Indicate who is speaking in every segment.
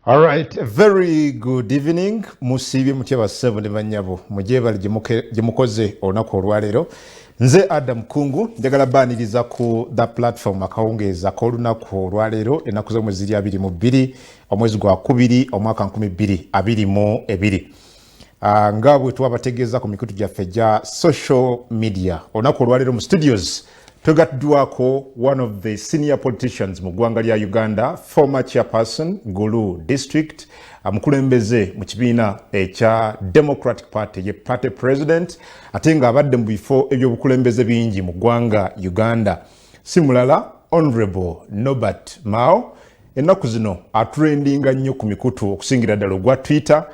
Speaker 1: All right, very good evening. Musibi mutya 7 ne banyabo. Mujebali jemukoze onako olwalero. Nze Adam Kungu njagala baniriza ku the platform akawungeza kolunaku olwalero enaku zo mwezi 22 omwezi gwa 2 omwaka 2022. Nga bwe twabategeeza ku mikutu gyaffe gya social media onako olwalero mu studios tugaddwako one of the senior politicians mu ggwanga lya Uganda, former chairperson Gulu district, amukulembeze mu kibiina ekya Democratic Party, ye party president, ate nga abadde mu bifo ebyobukulembeze bingi mu ggwanga Uganda. Simulala Honorable Norbert Mao, ennaku zino atrendinga nnyo ku mikutu okusingira ddala ogwa Twitter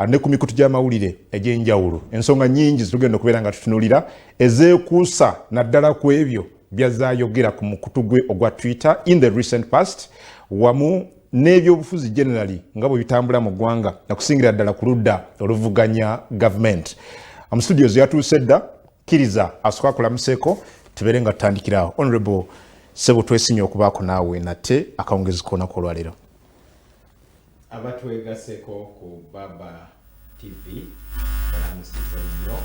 Speaker 1: ne ku mikutu gy'amawulire egy'enjawulo. Ensonga nnyingi zitugenda okubeera nga tutunuulira ezeekuusa naddala ku ebyo byazayogera ku mukutu gwe ogwa Twitter in the recent past, wamu n'ebyobufuzi generally nga bwe bitambula mu ggwanga nakusingira ddala ku ludda oluvuganya government. Studios yatuuse dda kkiriza asooka akulamuseeko tubeere nga tutandikirawo. Honorable Sebo, twesimye okubaako naawe nate akawungezi koonako olwaleero.
Speaker 2: Abatwegaseko ku Baba TV balamusiza nnyo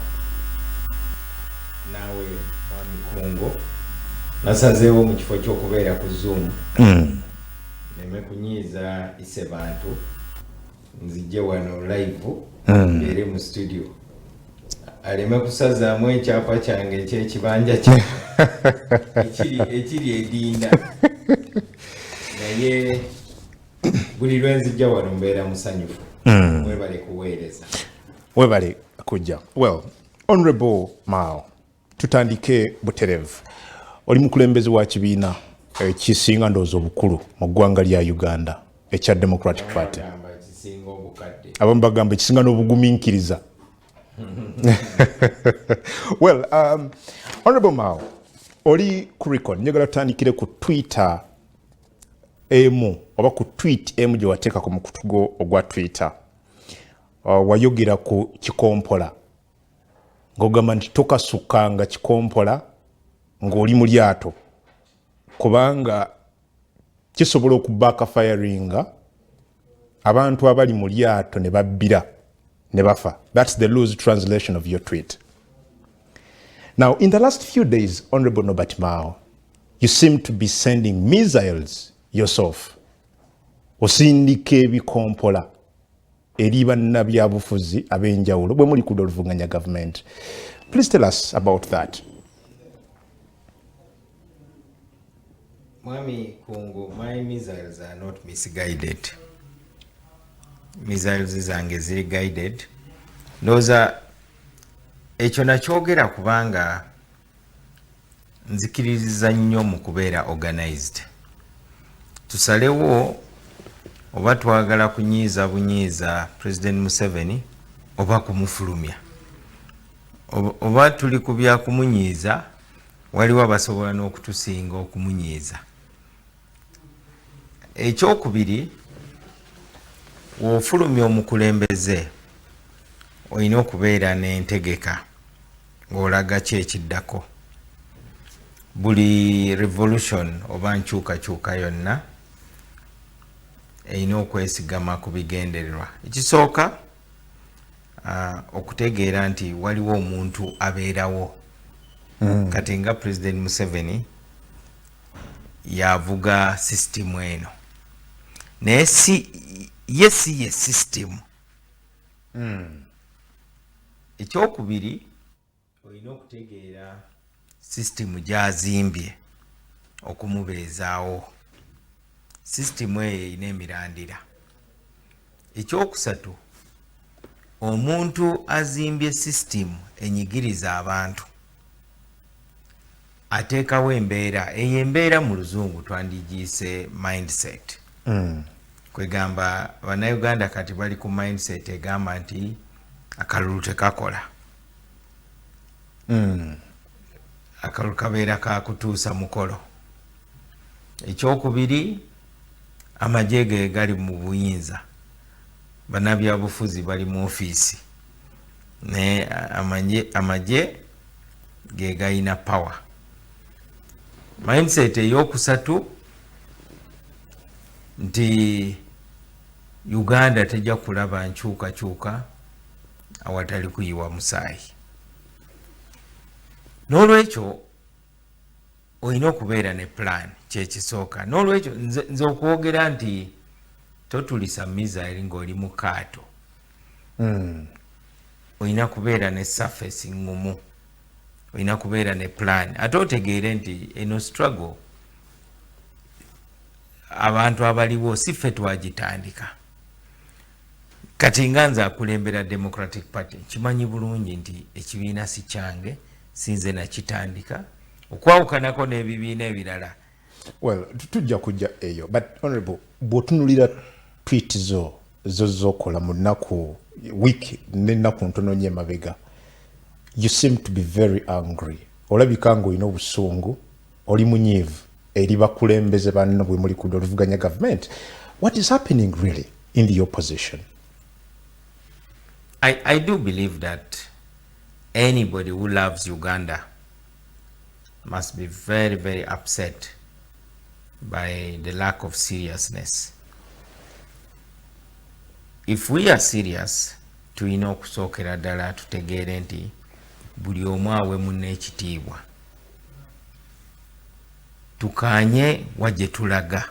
Speaker 2: naawe Mwami Kungu nasazeewo mu kifo ky'okubeera ku Zoom neme kunyiiza ise bantu nzijje wano live mbeere mu studio aleme kusazaamu ekyapa kyange ekyekibanja kye ekiri edinda naye buli lwenzijja wano mbeera musanyufu. Webale kuweereza.
Speaker 1: Webale kujja. Well, Honorable Mao, tutandike buterevu. Oli mukulembeze wa kibiina ekisinga ndowooza obukulu mu ggwanga lya Uganda ekya Democratic Party. Abamu bagamba ekisinga n'obugumiikiriza. Well, Honorable Mao, oli ku record njagala tutandikire ku Twitter emu oba ku tweet emu gye wateeka ku mukutu gwo ogwa Twitter. Wayogera ku kikompola ng'ogamba nti tokasukanga kikompola ng'oli mu lyato kubanga kisobola okubackfiringa abantu abali mu lyato ne babbira ne bafa. That's the loose translation of your tweet. Now, in the last few days, Honorable Norbert Mao, you seem to be sending missiles yourself. Osindika ebikompola eri bannabyabufuzi ab'enjawulo bwe muli ku oluvuganya government. Please tell us about that.
Speaker 2: Mwami Kungu, my missiles are not misguided. Missiles zange ziri guided. Ndowooza ekyo nakyogera kubanga nzikiririza nnyo mu kubeera organized. Tusalewo oba twagala kunyiiza bunyiiza President Museveni oba kumufulumya. Oba tuli ku bya kumunyiiza waliwo abasobola n'okutusinga okumunyiiza. Ekyokubiri, w'ofulumya omukulembeze olina okubeera n'entegeka ng'olaga ki ekiddako. Buli revolution oba nkyukakyuka yonna erina okwesigama ku bigendererwa. Ekisooka okutegeera nti waliwo omuntu abeerawo. Kati nga President Museveni yavuga system eno naye ye system. Ekyokubiri, olina okutegeera system gy'azimbye okumubeezaawo. System eyo erina emirandira. Ekyokusatu, omuntu azimbye system enyigiriza abantu ateekawo embeera, eyo embeera mu luzungu twandigiise mindset. Kwegamba bannayuganda kati bali ku mindset egamba nti akalulu tekakola. Akalulu kabeera kakutuusa mukolo. Ekyokubiri, amagye ge gali mu buyinza. Bannabyabufuzi bali mu ofiisi naye amagye ge galina power. Mindset eyokusatu nti Uganda tejja kulaba nkyukakyuka awatali kuyiwa musaayi. N'olwekyo olina okubeera ne plan, kyekisooka. N'olwekyo nze okwogera nti totulisa misairi ng'oli mu kaato, olina kubeera ne surface ngumu, olina kubeera ne plan, ate otegeere nti eno struggle abantu abaliwo si ffe twagitandika. Kati nga nze akulembera Democratic Party kimanyi bulungi nti ekibiina si kyange, sinze nakitandika, okwawukanako n'ebibiina ebirala.
Speaker 1: Well, tujja kujja eyo, but honorable, bw'otunulira tweet zo z'okola mu nnaku wiiki n'ennaku ntono nnyo emabega, you seem to be very angry. Olabika ng'olina obusungu, oli munyiivu eri bakulembeze banno bwe muli ku oluvuganya government. What is happening really in the opposition?
Speaker 2: I do believe that anybody who loves Uganda must be very, very upset by the lack of seriousness. If we are serious, tulina okusookera ddala tutegeere nti buli omu awe munne ekitiibwa. Tukaanye wajje tulaga.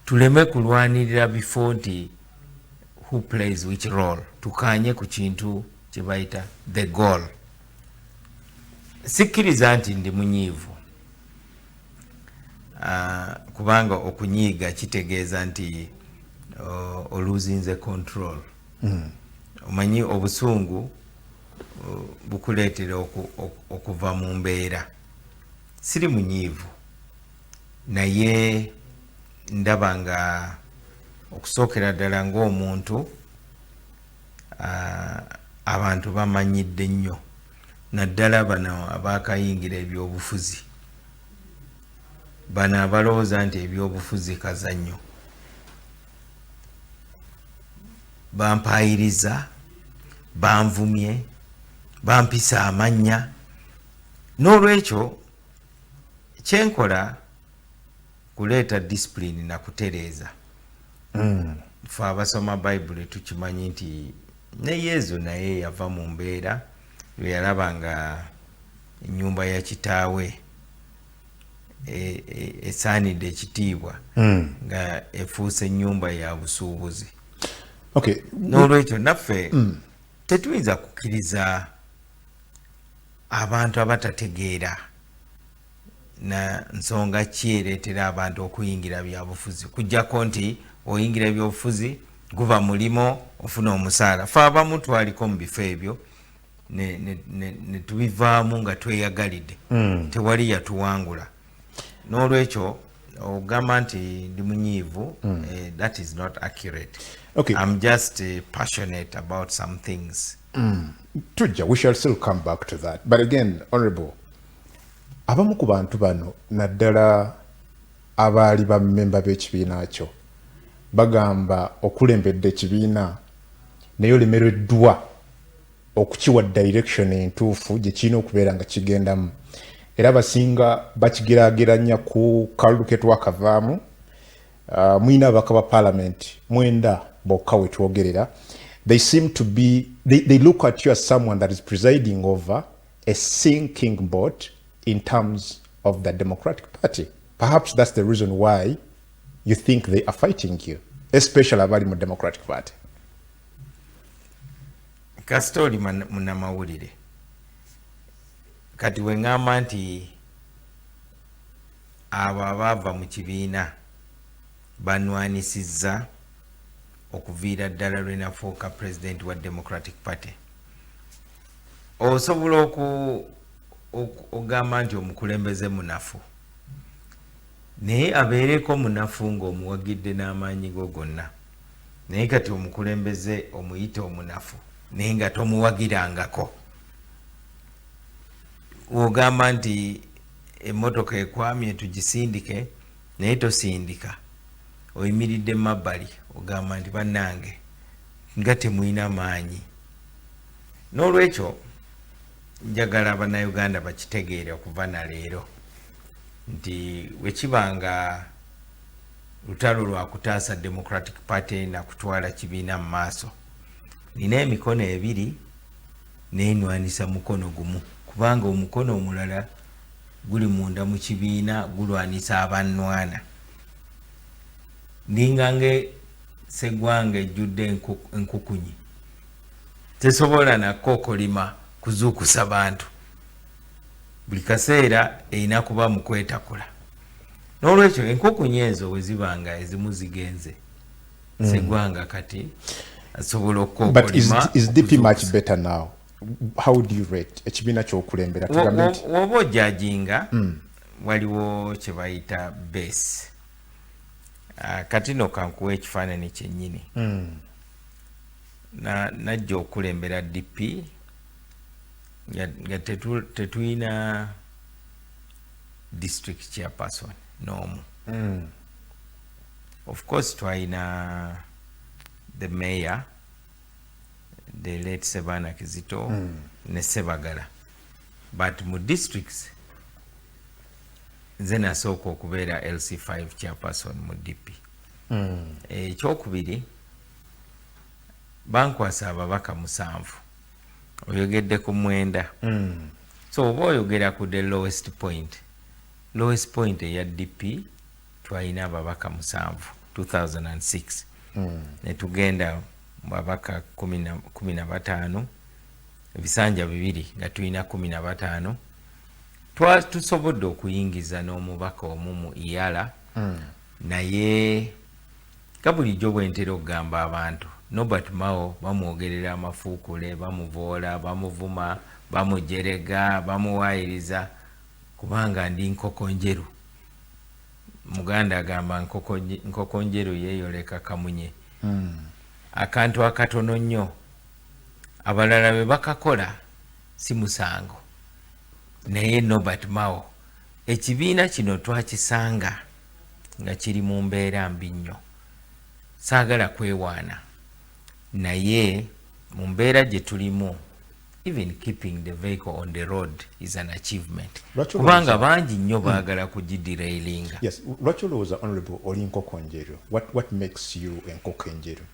Speaker 2: Tuleme kulwanirira bifo nti who plays which role. Tukaanye ku kintu kye bayita the goal. Sikkiriza nti ndi munyiivu. Kubanga okunyiiga kitegeeza nti oluzinze control. Omanyi obusungu bukuleetera okuva mu mbeera. Siri munyiivu, naye ndaba nga okusookera ddala ng'omuntu abantu bamanyidde nnyo, naddala bano abaakayingira ebyobufuzi, bano abalowooza nti ebyobufuzi kazannyo, bampayiriza, banvumye, bampisa amannya. N'olwekyo kyenkola kuleeta discipline na kutereeza. Ffe abasoma Bayibuli tukimanyi nti ne Yesu naye yava mu mbeera lwe yalaba nga ennyumba ya kitaawe esaanidde ekitiibwa nga efuuse ennyumba ya busuubuzi.
Speaker 1: Okay.
Speaker 2: N'olwekyo naffe tetuyinza kukkiriza abantu abatategeera na nsonga ki ereetera abantu okuyingira byabufuzi. Kujjako nti oyingira ebyobufuzi guba mulimo ofuna omusaala. Ffe abamu twaliko mu bifo ebyo ne tubivaamu nga tweyagalidde, tewali yatuwangula. N'olwekyo ogamba nti ndi munyiivu, that is not accurate.
Speaker 1: Okay.
Speaker 2: I'm just passionate about some things.
Speaker 1: Tujja, we shall still come back to that. But again, honorable, abamu ku bantu bano naddala abaali bammemba b'ekibiina kyo bagamba okulembedde ekibiina naye olemereddwa okukiwa direction entuufu gye kirina okubeera nga kigendamu, era basinga bakigerageranya ku kalulu ke twakavaamu. Mwina abaka ba parliament mwenda bokka we twogerera. They seem to be, they look at you as someone that is presiding over a sinking boat in terms of the Democratic Party. Perhaps that's the reason why you think they are fighting you, especially abali mu Democratic Party.
Speaker 2: Kastori munamawulire. Kati wengamba nti abo abava mu kibiina banwanisizza okuviira ddala lwe nafuuka president wa Democratic Party. Osobola ogamba nti omukulembeze munafu, naye abeereko munafu ng'omuwagidde n'amaanyi go gonna. Naye kati omukulembeze omuyite omunafu naye nga tomuwagirangako. Ogamba nti emmotoka ekwamye tugisindike naye tosindika, oyimiridde mabbali ogamba nti bannange nga temulina maanyi. N'olwekyo njagala Bannayuganda bakitegeere okuva na leero nti wekibanga lutalo lwa kutaasa Democratic Party na kutwala kibiina mu maaso. Nina emikono ebiri neenwanisa mukono gumu kubanga omukono omulala guli munda mu kibiina gulwanisa abannwana. Ndingange Segwanga ejjudde enkukunyi. Tesobola nakko okolima kuzuukusa bantu. Buli kaseera erina kuba mu kwetakula. N'olwekyo enkukunyi ezo bwe zibanga ezimu zigenze. Segwanga kati asobola okukolima.
Speaker 1: But is DP much better now? How do you rate ekibiina ky'okulembera?
Speaker 2: Woba ojjajinga waliwo kye bayita base. Kati no kankuwa ekifaananyi kyennyini. Najja okulembera DP nga tetulina district chairperson n'omu. Of course twalina the mayor, the late Sebana Kizito ne Sebagala, but mu districts nze nasooka okubeera LC5 chairperson mu DP. Ekyokubiri bankwasa ababaka 7 oyogedde ku 9. So oba oyogera ku the lowest point eya DP twalina ababaka 7 2006 ne tugenda babaka 15 ebisanja 2 nga tulina 15. Tusobodde okuyingiza n'omubaka omu mu Iyala naye nga bulijjo bwentera okugamba abantu Norbert Mao bamwogerera amafuukule, bamuvoola, bamuvuma, bamujerega, bamuwaayiriza kubanga ndi nkoko njeru. Muganda agamba nkoko njeru yeeyoleka kamunye. Akantu akatono nnyo abalala be bakakola si musango. Naye Norbert Mao ekibiina kino twakisanga nga kiri mu mbeera mbi nnyo. Saagala kwewaana naye mu mbeera gye tulimu even keeping the vehicle on the road is an achievement. Kubanga bangi nnyo baagala kugidirailinga.
Speaker 1: Yes, lwaki olowooza honorable oli nkoko njeru? What makes you enkoko njeru?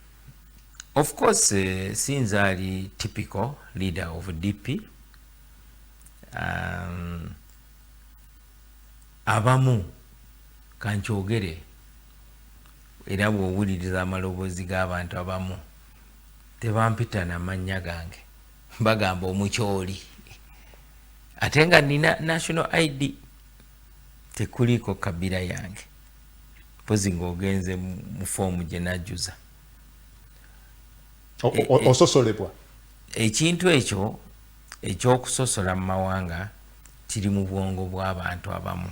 Speaker 2: Of course since ali typical leader of DP, abamu kankyogere era bw'owuliriza amaloboozi g'abantu abamu tebampita na mannya gange bagamba omukyoli ate nga nina national ID tekuliko kabira yange pozi ng'ogenze mu foomu gye najjuza.
Speaker 1: Ososolebwa
Speaker 2: ekintu ekyo ekyokusosola mu mawanga kiri mu bwongo bw'abantu abamu,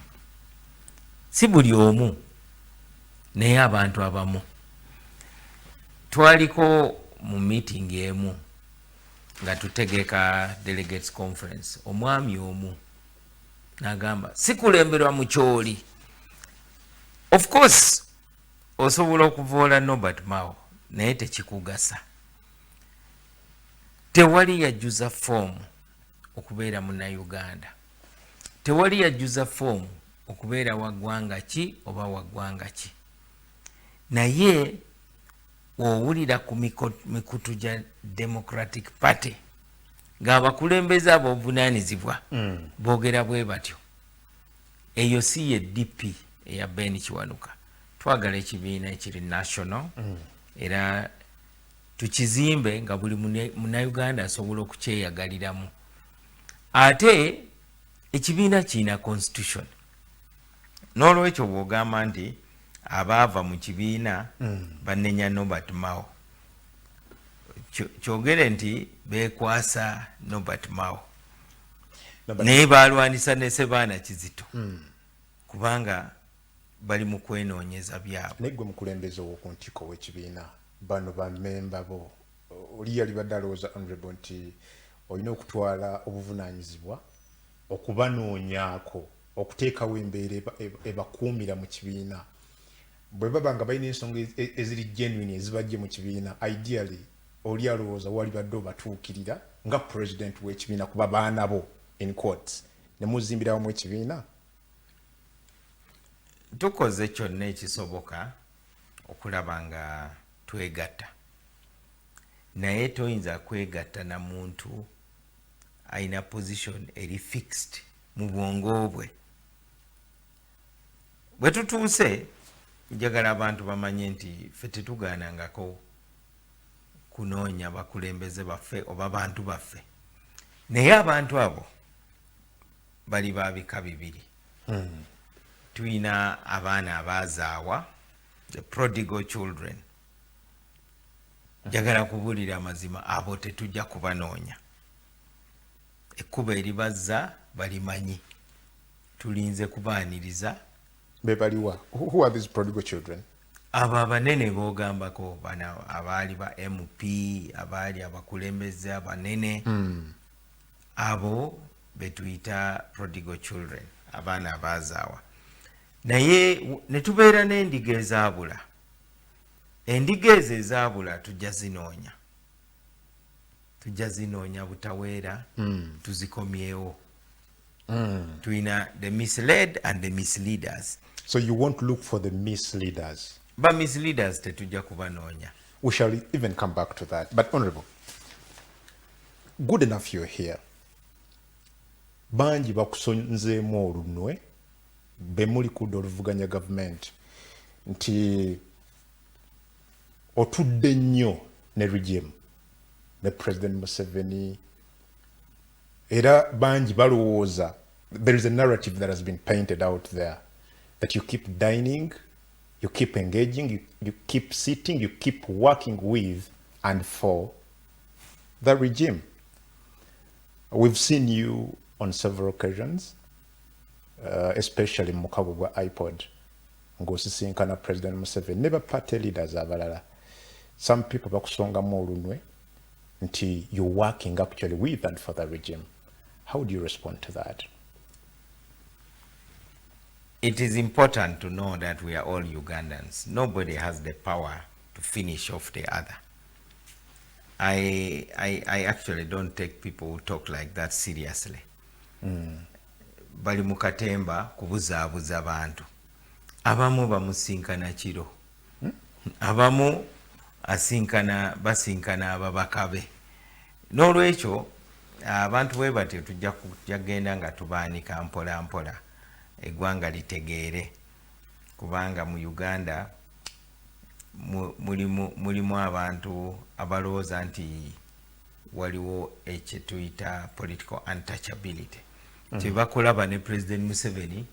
Speaker 2: si buli omu naye abantu abamu. Twaliko mu meeting emu nga tutegeka delegates conference, omwami omu n'agamba sikulemberwa mu kyoli. Of course osobola okuvoola Norbert Mao naye tekikugasa. Tewali yajjuza foomu okubeera munnauganda, tewali yajjuza foomu okubeera wa ggwanga ki oba wa ggwanga ki. Naye owulira ku mikutu gya Democratic Party ng'abakulembeze ab'obuvunaanyizibwa boogera bwe batyo, eyo si ye DP eya Ben Kiwanuka. Twagala ekibiina ekiri national era tukizimbe nga buli munnauganda asobola okukyeyagaliramu. Ate ekibiina kiina constitution, n'olwekyo bw'ogamba nti abaava mu kibiina banenya Norbert Mao, kyogere nti beekwasa Norbert Mao naye balwanisa ne Sebana Kizito kubanga bali mu kwenoonyeza byabwe.
Speaker 1: Naye gwe mukulembeze ow'oku ntikko w'ekibiina, bano bammemba bo, oli yali badde alowooza honorable nti olina okutwala obuvunaanyizibwa okubanoonyaako, okuteekawo embeera ebakuumira mu kibiina. Bwe baba nga balina ensonga eziri genuine ezibajje mu kibiina, ideally oli alowooza wali badde obatuukirira nga president w'ekibiina kuba baana bo in courts ne muzimbirawo mu ekibiina.
Speaker 2: Tukoze kyonna ekisoboka okulaba nga twegatta, naye toyinza kwegatta na muntu aina position eri fixed mu bwongo bwe. Bwe tutuuse njagala abantu bamanye nti ffe tetugaanangako kunoonya bakulembeze baffe oba bantu baffe, naye abantu abo bali ba bika bibiri. Tuyina abaana abaazaawa, the prodigal children. Njagala kubuulira amazima, abo tetujja kubanoonya. Ekkuba eribazza balimanyi, tulinze kubaaniriza.
Speaker 1: Be baliwa? Who are these prodigal children?
Speaker 2: Abo abanene boogambako, bana abaali ba NUP, abaali abakulembeze abanene, abo betuyita prodigal children, abaana abaazaawa. Naye ne tubeera n'endiga ezaabula. Endiga ezo ezaabula tujja zinoonya butaweera, tuzikomyewo. Tuyina the misled and the misleaders.
Speaker 1: So you won't look for the misleaders?
Speaker 2: Ba misleaders tetujja kubanoonya.
Speaker 1: We shall even come back to that. But Honourable, good enough you're here. Bangi bakusonzeemu olunwe be muli kudda oluvuganya gavumenti nti otudde nnyo ne regime ne President Museveni, era bangi balowooza, there is a narrative that has been painted out there that you keep dining, you keep engaging, you keep sitting, you keep working with and for the regime. We've seen you on several occasions, especially mu kago gwa iPod, ng'osisinkana President Museveni, never party leaders abalala. Some people bakusongamu olunwe nti you're working actually with and for the regime. How do you respond to that?
Speaker 2: It is important to know that we are all Ugandans. Nobody has the power to finish off the other. I actually don't take people who talk like that seriously. Bali mukatemba kubuzaabuza bantu. Abamu bamusinkana kiro. Abamu basinkana ababakabe. N'olwekyo abantu bwe batyo tujja kugenda nga tubaanika mpola mpola eggwanga litegeere, kubanga mu Uganda mulimu abantu abalowooza nti waliwo ekye tuyita political untouchability. Kyebakulaba ne President Museveni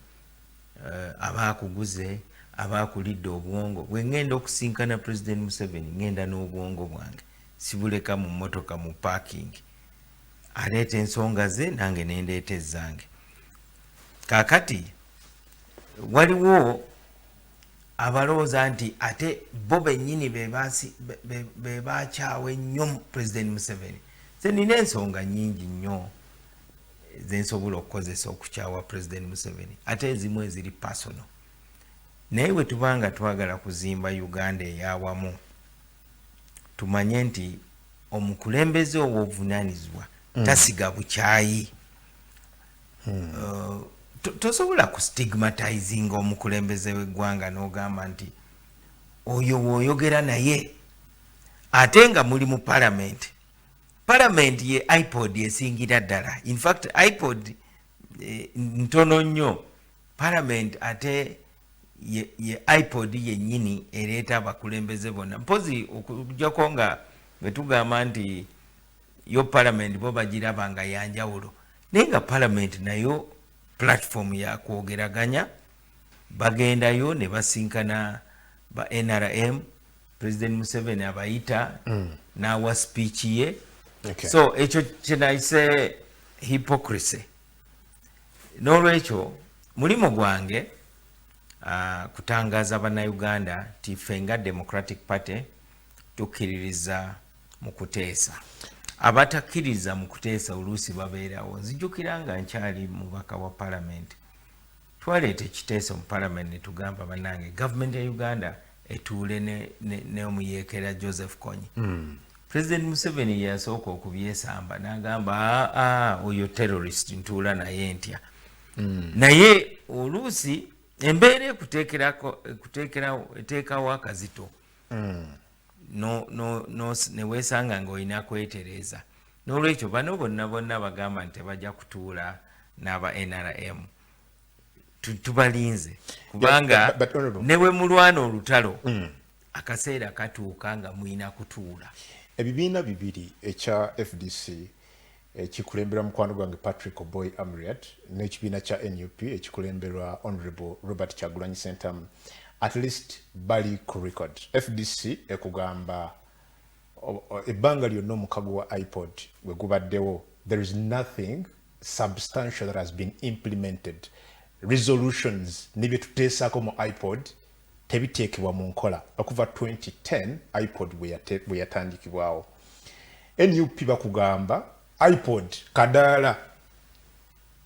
Speaker 2: abaakuguze, abaakulidde obwongo. Bwe ngenda okusinkana President Museveni ngenda n'obwongo bwange, sibuleka mu mmotoka mu parking. Aleeta ensonga ze nange nendeeta ezange. Kaakati waliwo abalowooza nti ate bo bennyini be baakyawe nnyo President Museveni. Ze nina ensonga nnyingi nnyo ze nsobola okukozesa okukyawa President Museveni, ate ezimu eziri personal. Naye bwe tubanga twagala kuzimba Uganda ey'awamu, tumanye nti omukulembeze ow'obuvunaanyizibwa tasiga bukyayi. Tosobola kustigmatizing omukulembeze w'eggwanga n'ogamba nti oyo w'oyogera naye ate nga muli mu parliament. Parliament ye iPod esingira ddala. In fact iPod ntono nnyo. Parliament ate ye iPod yennyini ereeta abakulembeze bonna. Mpozi okujjako nga bwe tugamba nti yo parliament bo bagiraba nga yanjawulo, naye nga parliament nayo platform ya kwogeraganya. Bagendayo ne basinkana ba NRM, President Museveni abayita n'awa speech ye.
Speaker 1: Okay.
Speaker 2: So ekyo kyenayise hypocrisy. N'olwekyo mulimu gwange kutangaza bannayuganda ti ffe nga Democratic Party tukkiririza mu kuteesa. Abatakkiriza mu kuteesa oluusi babeerawo. Nzijukira nga nkyali mubaka wa parliament, twaleeta ekiteeso mu parliament ne tugamba bannange gavumenti ya Uganda etuule ne omuyeekera Joseph Kony. President Museveni yasooka okubyesamba n'agamba oyo terrorist ntuula naye ntya. Naye oluusi embeera eteekawo akazito neweesanga ng'olina kwetereeza. N'olwekyo bano bonna bagamba nti tebajja kutuula n'aba NRM. Tubalinze kubanga ne bwe mulwana olutalo akaseera katuuka nga mulina kutuula.
Speaker 1: Ebibiina bibiri ekya FDC ekikulembera mukwano gwange Patrick Oboy Amriat n'ekibiina kya NUP ekikulemberwa Honorable Robert Kyagulanyi Ssentamu at least bali ku record. FDC ekugamba ebbanga lyonna omukago wa iPod bwe gubaddewo, there is nothing substantial that has been implemented. Resolutions nibye tuteesako mu iPod tebiteekebwa mu nkola okuva 2010 iPod bwe yatandikibwawo. NUP bakugamba iPod kadaala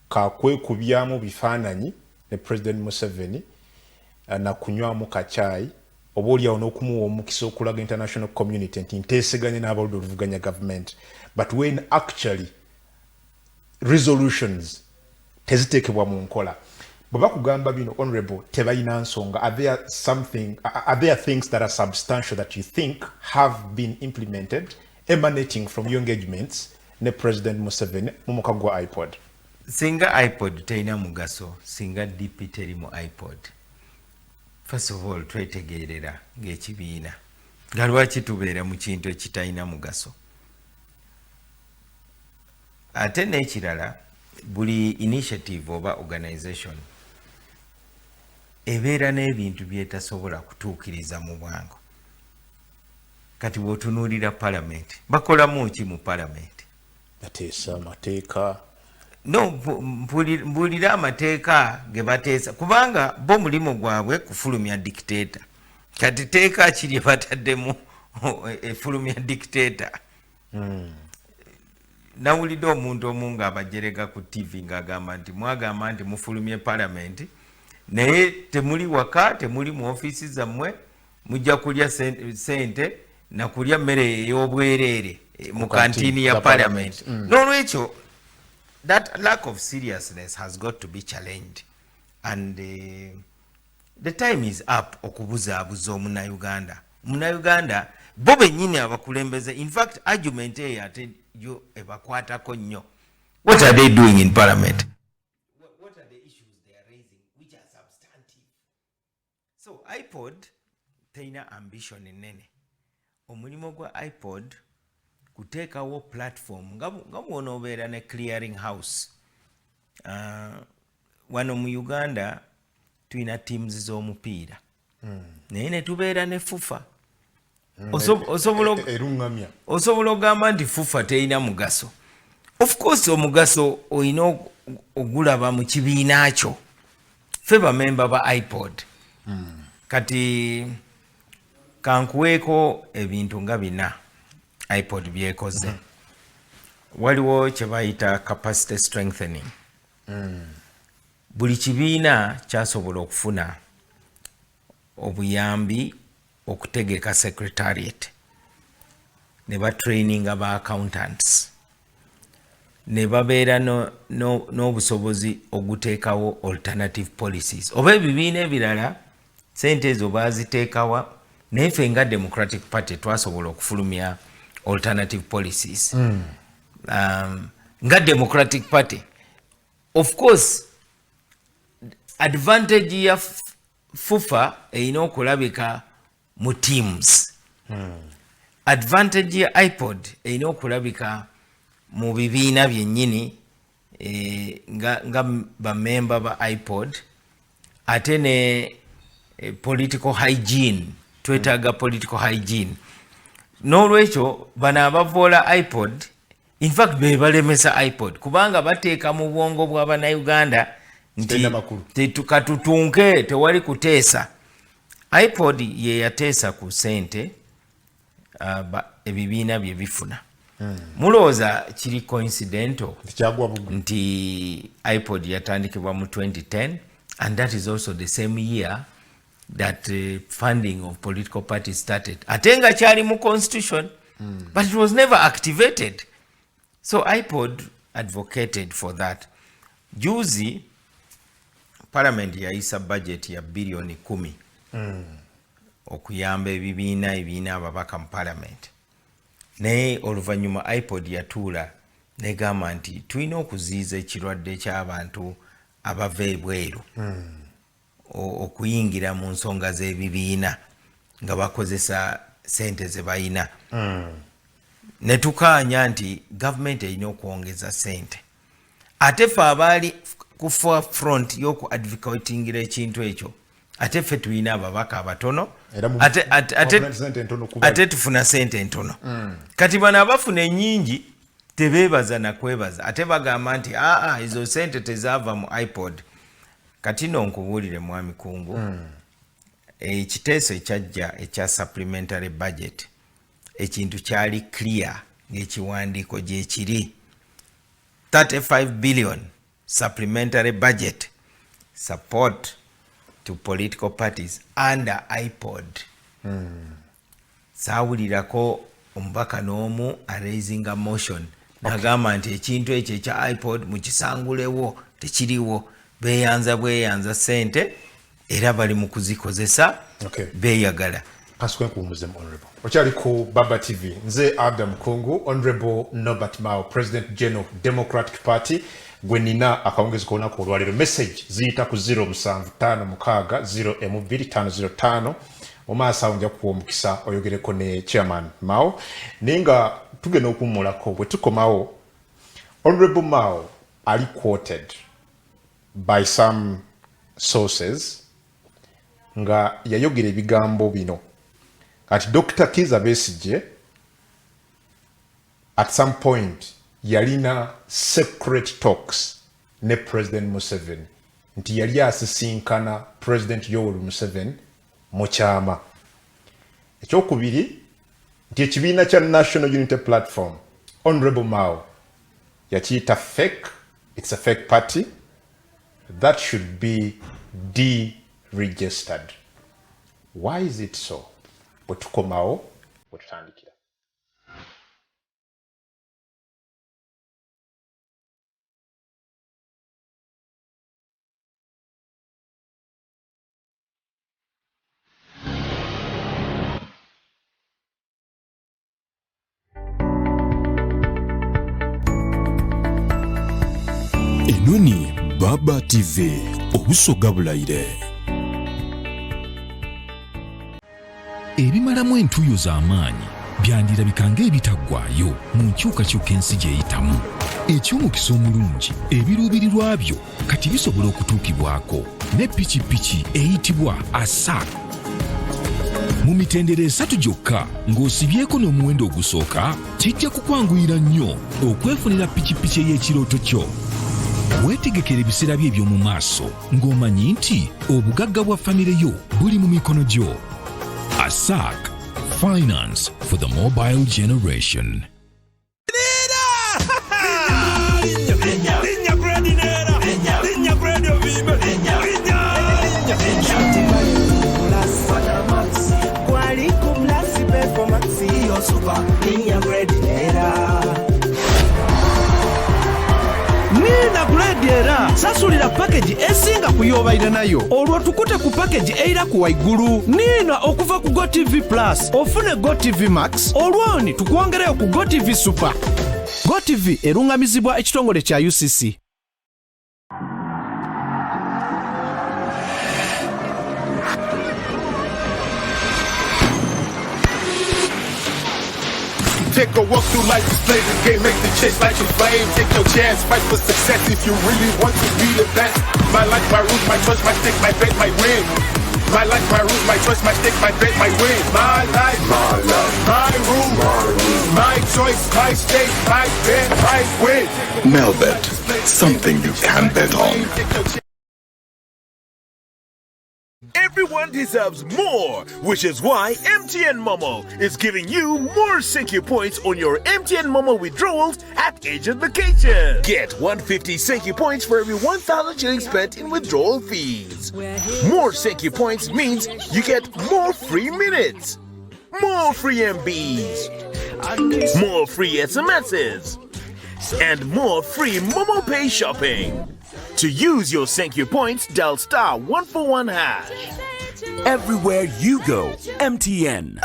Speaker 1: kakwekubyamu bifaananyi ne President Museveni na kunywamu kachai oba oliawo n'okumuwa omukisa okulaga international community nti nteeseganye n'abaludde oluvuganya government, but when actually resolutions teziteekebwa mu nkola. Bwe bakugamba bino honorable tebalina nsonga. Are there things that are substantial that you think have been implemented emanating from your engagements ne President Museveni mu mukago gwa iPod?
Speaker 2: Singa iPod teina mugaso, singa DP teri mu iPod. First of all, twetegeerera ng'ekibiina nga lwaki tubeera mu kintu ekitaina mugaso. Ate n'ekirala, buli initiative oba organization ebeera n'ebintu byetasobola kutuukiriza mu bwangu. Kati bw'otunuulira parliament, bakolamu ki mu parliament?
Speaker 1: Bateesa amateeka.
Speaker 2: No, mbulira amateeka ge bateesa kubanga bo mulimu gwabwe kufulumya dictator. Kati teeka kiri bataddemu efulumya dictator. Nawulidde omuntu omu ng'abajerega ku TV ng'agamba nti mwagamba nti mufulumye parliament naye temuli waka, temuli mu ofiisi zammwe, mujja kulya sente na kulya mmere ey'obwereere mu kantiini ya parliament. N'olwekyo that lack of seriousness has got to be challenged, and the time is up okubuzaabuza omunnauganda. Munnayuganda bo bennyini abakulembeze, in fact argument eyo ate yo ebakwatako nnyo. What are they doing in parliament? What are the issues they are raising which are substantive? So iPod teina ambition enene. Omulimu gwa iPod kuteekawo platform nga bw'onoobeera ne clearing house. Wano mu Uganda tulina teams z'omupiira naye ne tubeera ne FUFA. Osobola ogamba nti FUFA terina mugaso. Of course omugaso olina ogulaba mu kibiina kyo. Ffe bamemba ba iPod. Kati kankuweeko ebintu nga bina iPod byekoze. Waliwo kye bayita capacity strengthening. Buli kibiina kyasobola okufuna obuyambi okutegeka secretariat, ne batraininga ba accountants, ne babeera n'obusobozi oguteekawo alternative policies. Oba ebibiina ebirala sente ezo baaziteekawa, naye ffe nga Democratic Party twasobola okufulumya alternative policies. Nga Democratic Party, of course advantage ya FUFA erina okulabika mu teams. Advantage ya iPod erina okulabika mu bibiina byennyini nga bamemba ba iPod. Ate ne political hygiene, twetaaga political hygiene. N'olwekyo bano abavoola iPod, in fact be balemesa iPod kubanga bateeka mu bwongo bw'Abannayuganda nti katutunke tewali kuteesa. iPod ye yateesa ku sente ebibiina bye bifuna. Mulowooza kiri coincidental nti iPod yatandikibwa mu 2010 and that is also the same year that funding of political parties started. Ate nga kyali mu constitution, but it was never activated. So iPod advocated for that. Juzi Parliament yayisa budget ya bilioni 10 okuyamba ebibiina ababaka mu Parliament. Naye oluvannyuma iPod yatuula negamba nti tulina okuziyiza ekirwadde ky'abantu abava ebweru okuyingira mu nsonga z'ebibiina nga bakozesa sente ze bayina. Ne tukaanya nti gavumenti erina okwongeza sente. Ate ffe abaali ku front y'oku advocatingira ekintu ekyo, ate ffe tulina ababaka abatono, ate tufuna sente ntono. Kati bano abafuna ennyingi tebeebaza na kwebaza, ate bagamba nti ezo sente tezaava mu iPod. Kati no nkubuulire mwami Kungu, ekiteeso ekyajja ekya supplementary budget, ekintu kyali clear ng'ekiwandiiko gye kiri. 35 billion supplementary budget support to political parties under iPod. Saawulirako omubaka n'omu raising a motion nagamba nti ekintu ekyo ekya iPod mukisangulewo, tekiriwo. Beeyanza sente era bali mu kuzikozesa beeyagala.
Speaker 1: Kasukwe nkuwumuze mu Honorable. Okyali ku Baba TV. Nze Adam Kungu, Honorable Norbert Mao, President General Democratic Party. Gwe nina akawungeezi k'olunaku olwaleero. Message ziyita ku 0756-0M2505. Omaaso awo nja kuwa omukisa oyogereko ne Chairman Mao. Naye nga tugenda okuwummulako bwe tukomawo, Honorable Mao ali quoted by some sources nga yayogera ebigambo bino kati Dr. Kizza Besigye at some point yalina secret talks ne President Museveni nti yali asisinkana President Yoweri Museveni mu kyama. Ekyokubiri nti ekibiina kya National Unity Platform Honorable Mao yakiyita fake, it's a fake party that should be deregistered. Why is it so? Bwe tukomawo bwe tutandikira.
Speaker 3: Enoni Baba TV obusoga bulayire. Ebimalamu entuuyo z'amaanyi byandirabika ng'ebitaggwaayo mu nkyukakyuka ensi gy'eyitamu. Eky'omukisa omulungi ebiruubirirwa byo kati bisobola okutuukibwako ne pikipiki eyitibwa ASAC. Mu mitendera 3 gyokka ng'osibyeko n'omuwendo ogusooka kijja kukwanguyira nnyo okwefunira pikipiki ey'ekirooto kyo. Weetegekera ebiseera bye eby'omu maaso ng'omanyi nti obugagga bwa famire yo buli mu mikono gyo. ASAC, finance for the mobile generation.
Speaker 4: Nina grade era sasulira package esinga kuyobaira nayo olwo tukute ku package eira ku waigulu. Nina okuva ku GoTV Plus ofune GoTV Max olwoni tukwongereyo ku GoTV Super. GoTV erungamizibwa ekitongole kya UCC.
Speaker 5: Take a walk through life, display this game, make the chase like a flame. Take your chance, fight for success if you really want to be the best. My life, my rules, my choice, my stick, my bet, my win. My life, my rules, my choice, my stick, my bet, my win. My life, my rules, my choice, my stake, my bet, my win.
Speaker 6: Melbet, something you can bet on.
Speaker 7: Everyone deserves more, which is why MTN Momo is giving you more Senki points on your MTN Momo withdrawals at Agent Vacation. Get 150 Senki points for every 1,000 shillings spent in withdrawal fees. More Senki points means you get more free minutes, more free MBs, more free SMSs, and more free Momo Pay shopping. To use your Thank You points, dial *141#.
Speaker 8: Everywhere you go, MTN.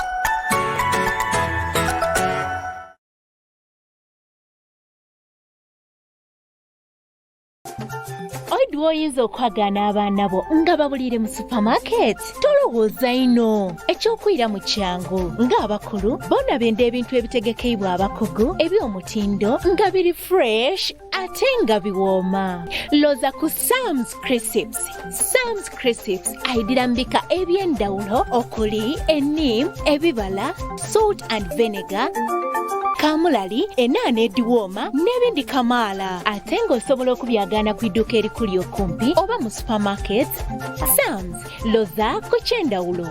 Speaker 9: Oidwa oyinza okwagana abaana bo nga babulire mu supermarket tolowooza ino ekyokwira mu kyangu ng'abakulu boonabenda ebintu ebitegekeibwa abakugu eby'omutindo nga biri fresh ate nga biwooma loza ku Sam's Crisps. Sam's Crisps aidirambika eby'endawulo okuli ennim, ebibala, salt and vinegar, kamulali, enaana ediwooma n'ebindi kamaala ate ng'osobola okubyagana ku idduuka erikuli okumpi oba mu supermarket. Sam's loza ku kyendawulo.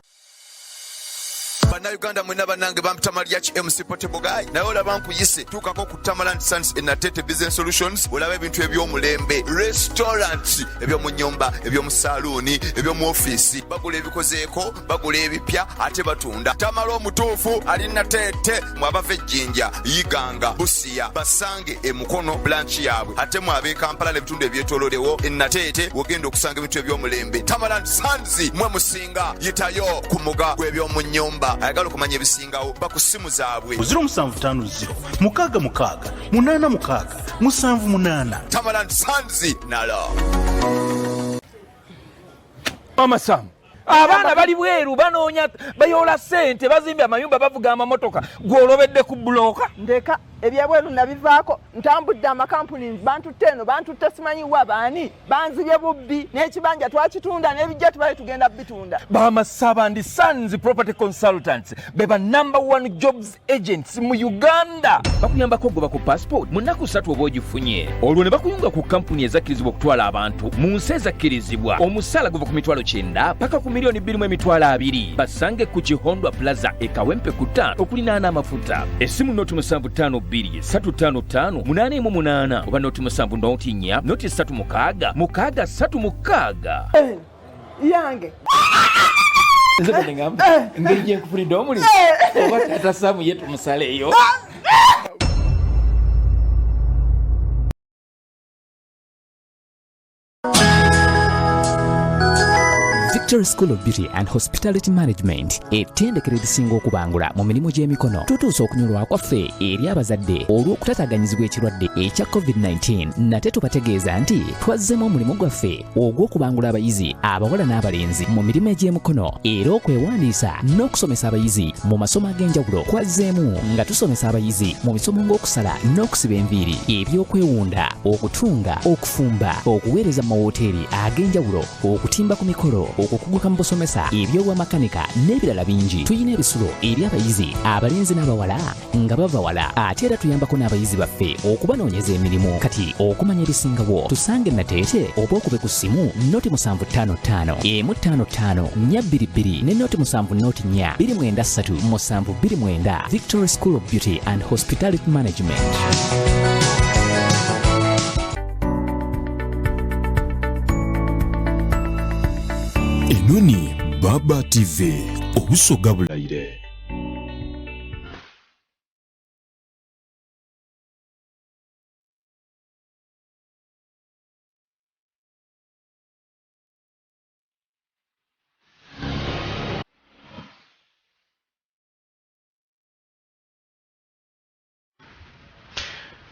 Speaker 10: Uganda mwena banange bamutamalya ki MC Portable Guy naye olaba nkuyise tuukako ku Tamaland Sons Enatete Business Solutions olaba ebintu eby'omulembe restaurants eby'omu nnyumba eby'omu saluuni eby'omu ofiisi bagula ebikozeeko bagula ebipya ate batunda Tamala omutuufu ali Natete mwabava ejjinja Uganda Busia basange emukono branch yaabwe ate mwabe Kampala n'ebitundu ebyetoololewo Enatete wogenda okusanga ebintu eby'omulembe Tamaland Sons mwe musinga yitayo ku muga gw'eby'omu nnyumba ayagala okumanya ebisingawo bakusimu zaabwe
Speaker 7: 0750 666 866 778
Speaker 10: Tamaland Sons nalo
Speaker 11: Mama Sam abaana bali bweru banoonya bayola ssente bazimbye amayumba bavuga amamotoka gw'olobedde ku buloka
Speaker 12: ndeka ebyabweru nabivaako ntambudde amakampuni bantutte eno bantutte simanyiwa baani banzibye bubbi n'ekibanja twakitunda n'ebijja tubale tugenda bitunda
Speaker 11: Bamasabandi Sons Property Consultants beba #1 jobs agents mu Uganda bakuyambako ogoba ku passport mu nnaku 3 oba ogifunye olwo ne bakuyunga ku kampuni ezakkirizibwa okutwala abantu mu nsi ezakkirizibwa omusala guva ku mitwalo 9 paka ku miliyoni 2.2 basange ku Kihondwa Plaza ekawempe ku 5 okulinaana amafuta essimu noti 75 355 oba noti 7 noti 36
Speaker 12: yange
Speaker 11: nze ngamba ngeri gye nkufulidde omulimu oba tata Samu yetu musaleeyo
Speaker 13: Victory School of Beauty and Hospitality Management ettendekero erisinga okubangula mu mirimu gy'emikono tutuusa okunyolwa kwaffe eri abazadde olw'okutataganyizibwa ekirwadde ekya COVID-19 nate tubategeeza nti twazzemu omulimu gwaffe ogw'okubangula abayizi abawala n'abalenzi mu mirimu egy'emikono era okwewandiisa n'okusomesa abayizi mu masomo ag'enjawulo kwazzeemu nga tusomesa abayizi mu misomo ng'okusala n'okusiba enviiri ebyokwewunda okutunga okufumba okuweereza mu mawoteeri ag'enjawulo okutimba ku mikolo okukuguka mu busomesa ebyobwamakanika n'ebirala bingi tuyina ebisulo eri abayizi abalenzi n'abawala nga bava wala ate era tuyambako n'abayizi baffe okubanoonyeza emirimu kati okumanya ebisingawo tusange Natete oba okube ku ssimu noti 755 155 422 ne noti 7 noti 4 293 729 Victory School of Beauty and Hospitality Management.
Speaker 3: Enoni Baba TV obusoga bulayire.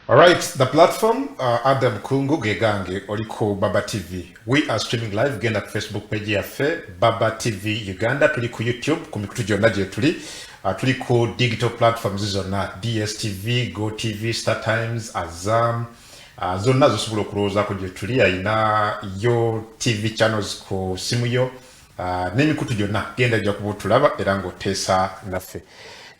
Speaker 1: All right, the platform, Adam Kungu Gegange, Oliko Baba TV. We are streaming live, genda ku Facebook page yaffe, Baba TV Uganda, tuli ku YouTube, kumikutu jonna gye tuli. Tuli ku digital platforms zonna, DSTV, GoTV, StarTimes, Azam, zonna zosobola okulowoozaako gye tuli, ayina yo TV channels ku simu yo, n'emikutu gyonna genda gya kuba otulaba era ng'oteesa naffe.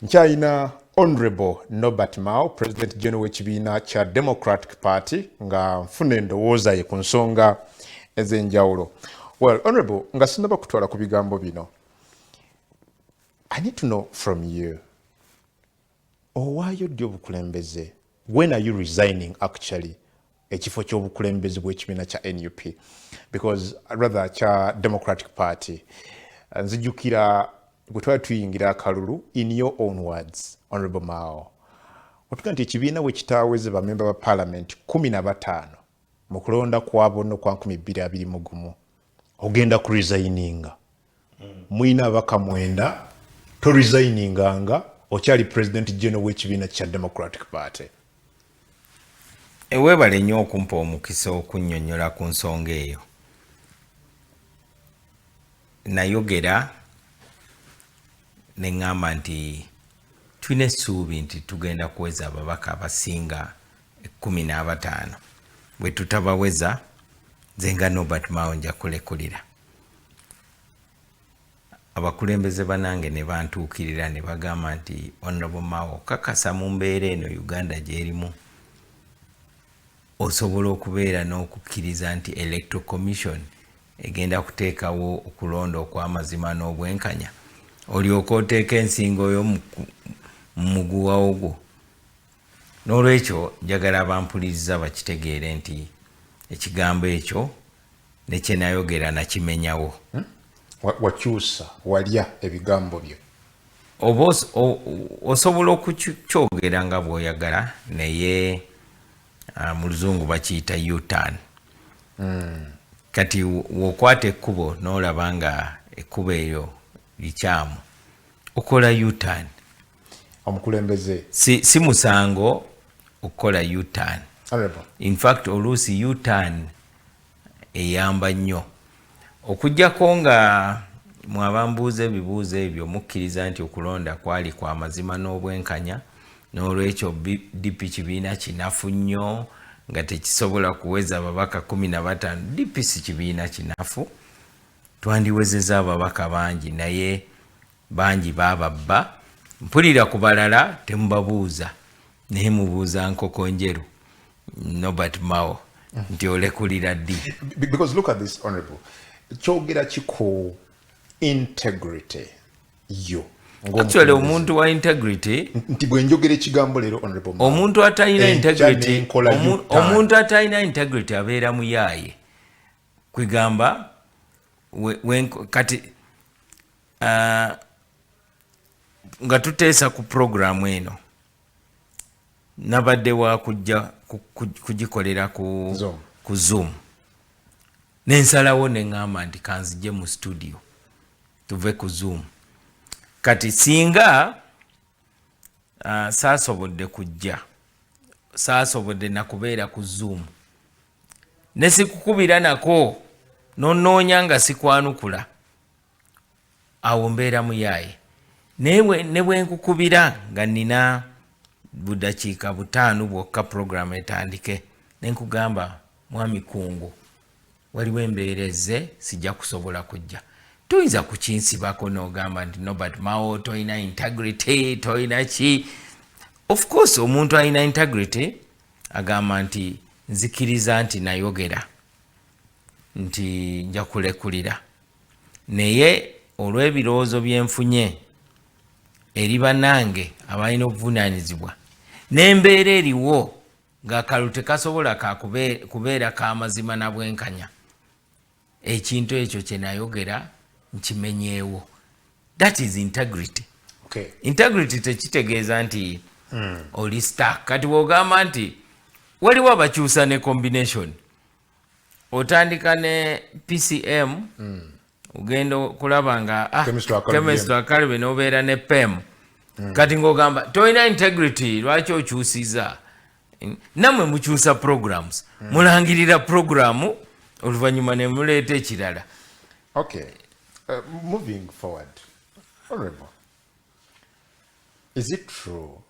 Speaker 1: Nkyayina Honorable Norbert Mao, President General w'ekibiina kya Democratic Party, nga nfuna endowooza ye ku nsonga ez'enjawulo. Well, Honorable, nga sinnaba kutwala ku bigambo bino, I need to know from you, owaayo ddi obukulembeze? When are you resigning actually ekifo ky'obukulembeze bw'ekibiina kya NUP? Because rather kya Democratic Party. Nzijukira bwe twali tuyingira akalulu, in your own words, Honorable Mao, otuga nti ekibiina bwe kitaaweze bamemba ba Parliament 15 mu kulonda kwabo no kwa 2021 ogenda ku resigninga mwina abaka mwenda to resigninganga okyali president general w'ekibiina kya Democratic Party.
Speaker 2: Ewebale nnyo okumpa omukisa okunnyonnyola ku nsonga eyo. Nayogera ne ŋŋamba nti tulina essuubi nti tugenda kuweza ababaka abasinga 15. Bwe tutabaweza nze nga Norbert Mao nja kulekulira. Abakulembeze banange ne bantuukirira ne bagamba nti Honorable Mao kakasa mu mbeera eno Uganda gy'erimu osobola okubeera n'okukkiriza nti Electoral Commission egenda kuteekawo okulonda okw'amazima n'obwenkanya olyoka oteeka ensingo yo mu muguwa ogwo. N'olwekyo njagala bampuliriza bakitegeere nti ekigambo ekyo ne kye nayogera nakimenyawo.
Speaker 1: Wakyusa walya ebigambo byo
Speaker 2: osobola okukyogera nga bw'oyagala naye mu luzungu bakiyita U-turn. Kati wokwata ekkubo n'olaba nga ekkubo eyo likyamu okola U-turn.
Speaker 1: Omukulembeze
Speaker 2: si musango okukola U-turn. In fact oluusi U-turn eyamba nnyo okujjako nga mwabambuuza ebibuuzo ebyo mukkiriza nti okulonda kwali kwa mazima n'obwenkanya n'olwekyo DP kibiina kinafu nnyo nga tekisobola kuweza ababaka 15. DP si kibiina kinafu, twandiwezeza ababaka bangi naye bangi bababba. Mpulira ku balala temubabuuza naye mubuuza nkoko njeru Norbert Mao nti olekulira ddi.
Speaker 1: Because look at this, Honorable. Kyogera kiku integrity yo.
Speaker 2: Actually omuntu wa integrity
Speaker 1: nti bwe njogera ekigambo leero Honorable Mao.
Speaker 2: Omuntu atalina integrity omuntu atalina integrity abeera muyaaye. Kwigamba kati nga tuteesa ku programu eno nabadde wa kujja kugikolera ku Zoom nensalawo neŋŋamba nti kanzije mu studio tuve ku Zoom. Kati singa saasobodde kujja saasobodde nakubeera ku Zoom ne sikukubira nako nonoonya nga sikwanukula awo mbeera muyaaye. Ne bwe nkukubira nga nina budakiika 5 bwokka programu etandike ne nkugamba mwami Kungu waliwo embeera ezze sijja kusobola kujja, tuyinza kukinsibako n'ogamba nti Norbert Mao toyina integrity toyina ki. Of course omuntu alina integrity agamba nti nzikiriza nti nayogera nti nja kulekulira naye olw'ebirowoozo byenfunye eri bannange abalina obuvunaanyizibwa n'embeera eriwo ng'akalulu tekasobola kubeera ka mazima na bwenkanya, ekintu ekyo kye nayogera nkimenyeewo. That is integrity.
Speaker 1: Okay.
Speaker 2: Integrity tekitegeeza nti oli stuck. Kati wogamba nti waliwo abakyusa ne combination otandika ne PCM ugenda kulaba nga chemistry akalibe n'obeera ne PEM. Kati ng'ogamba toyina integrity lwaki okyusiza. Namwe mukyusa programs mulangirira programu oluvannyuma ne muleeta ekirala.
Speaker 1: Okay. Moving forward, Honorable, is it true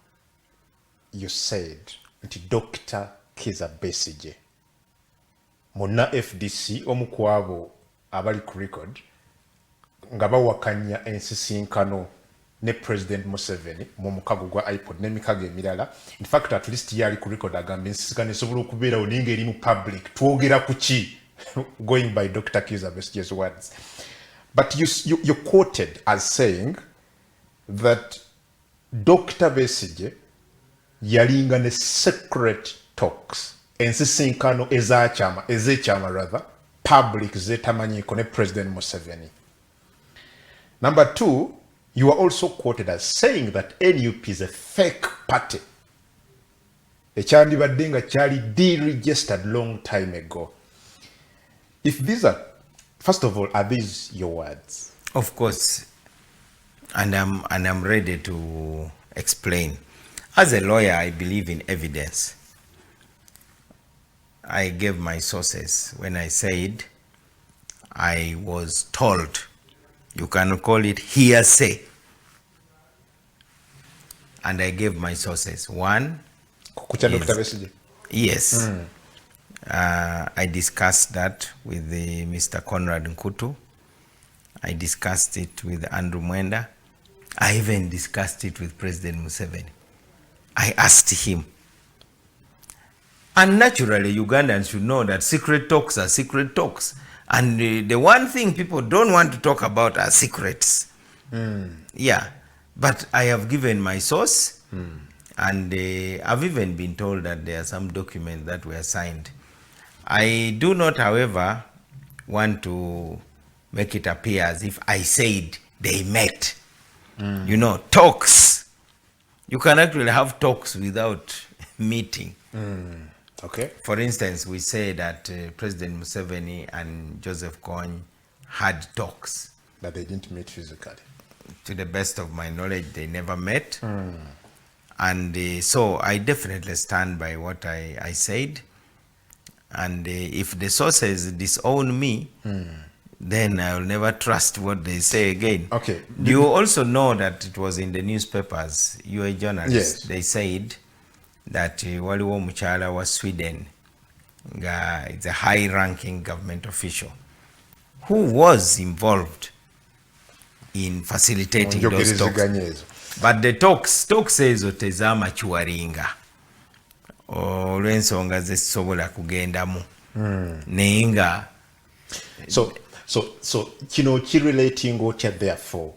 Speaker 1: you said nti Dr. Kizza Besigye muna FDC omukwabo abali ku record nga bawakanya ensisinkano ne President Museveni mu mukago gwa iPod n'emikago emirala? In fact at least yali ku record agamba ensisinkano esobola okubeera olinga eri mu public. Twogera ku ki? Going by Dr. Kizza Besigye's words. But you quoted as saying that Dr. Besigye yalinga ne secret talks ensisinkano ezekyama rather public zetamanyiko ne President Museveni. Number 2, you are also quoted as saying that NUP is a fake party. ekyandibadde nga kyali deregistered long time ago. If these are, first of all, are these your words?
Speaker 2: Of course, and I'm ready to explain. As a lawyer, I believe in evidence. I gave my sources when I said I was told. You can call it hearsay. And I gave my sources. One, yes. I discussed that with Mr. Conrad Nkutu. I discussed it with Andrew Mwenda. I even discussed it with President Museveni. I asked him. And naturally, Ugandans should know that secret talks are secret talks. And the one thing people don't want to talk about are secrets. Yeah. But I have given my source. And I've even been told that there are some documents that were signed. I do not, however, want to make it appear as if I said they met. You know, talks. You can actually have talks without meeting.
Speaker 1: Okay.
Speaker 2: For instance, we say that President Museveni and Joseph Kony had talks.
Speaker 1: But they didn't meet physically.
Speaker 2: To the best of my knowledge, they never met. And so I definitely stand by what I said. And if the sources disown me, then I will never trust what they say again.
Speaker 1: Okay.
Speaker 2: You also know that it was in the newspapers. You are a journalist.
Speaker 1: Yes.
Speaker 2: They said that waliwo muchala wa Sweden, it's a high-ranking government official, who was involved in facilitating those talks. But the talks ezo tezamachuwaringa olw'ensonga zezisobola kugendamu nenga.
Speaker 1: So kino kirelating otya therefore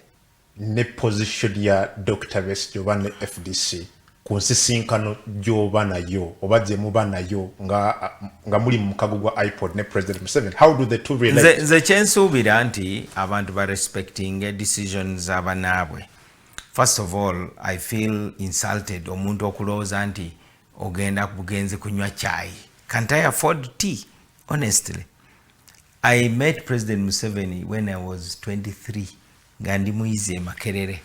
Speaker 1: ne position ya Dr. Besigye oba ne FDC ku nsisinkano gy'oba nayo oba gye muba nayo nga muli mu mukago gwa iPod ne President Museveni. How do the two relate?
Speaker 2: Nze kyensuubira nti abantu respecting decisions abanaabwe. First of all, I feel insulted omuntu okulowooza nti ogenda bugenzi kunywa chai. Can't I afford tea? Honestly. I met President Museveni when I was 23. Gandi muize makerere.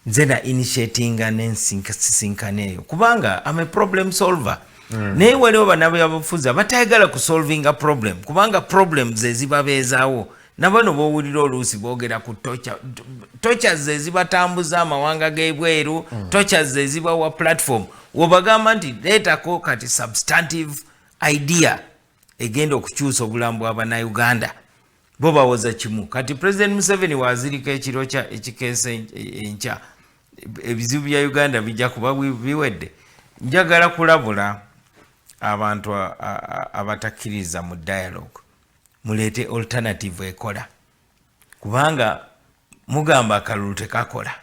Speaker 2: Nzena initiatinga nensinkaneyo. Kubanga, I'm a problem solver. Naye waliwo banabe abafuzi abatayagala ku solving a problem. Kubanga problems ezibabeezaawo. Nabano bowulira oluusi boogera ku tocha zezibatambuza amawanga g'ebweru, tocha zezibawa platform. Wobagamba nti leetako kati substantive idea egenda okukyusa obulamu bw'Abannayuganda. Bo bawoza kimu. Kati President Museveni wazirika ekiro ekikeesa enkya. Ebizibu bya Uganda bijja kuba biwedde. Njagala kulabula abantu abatakkiriza mu dialogue. Mulete alternative ekola. Kubanga mugamba akalulu tekakola.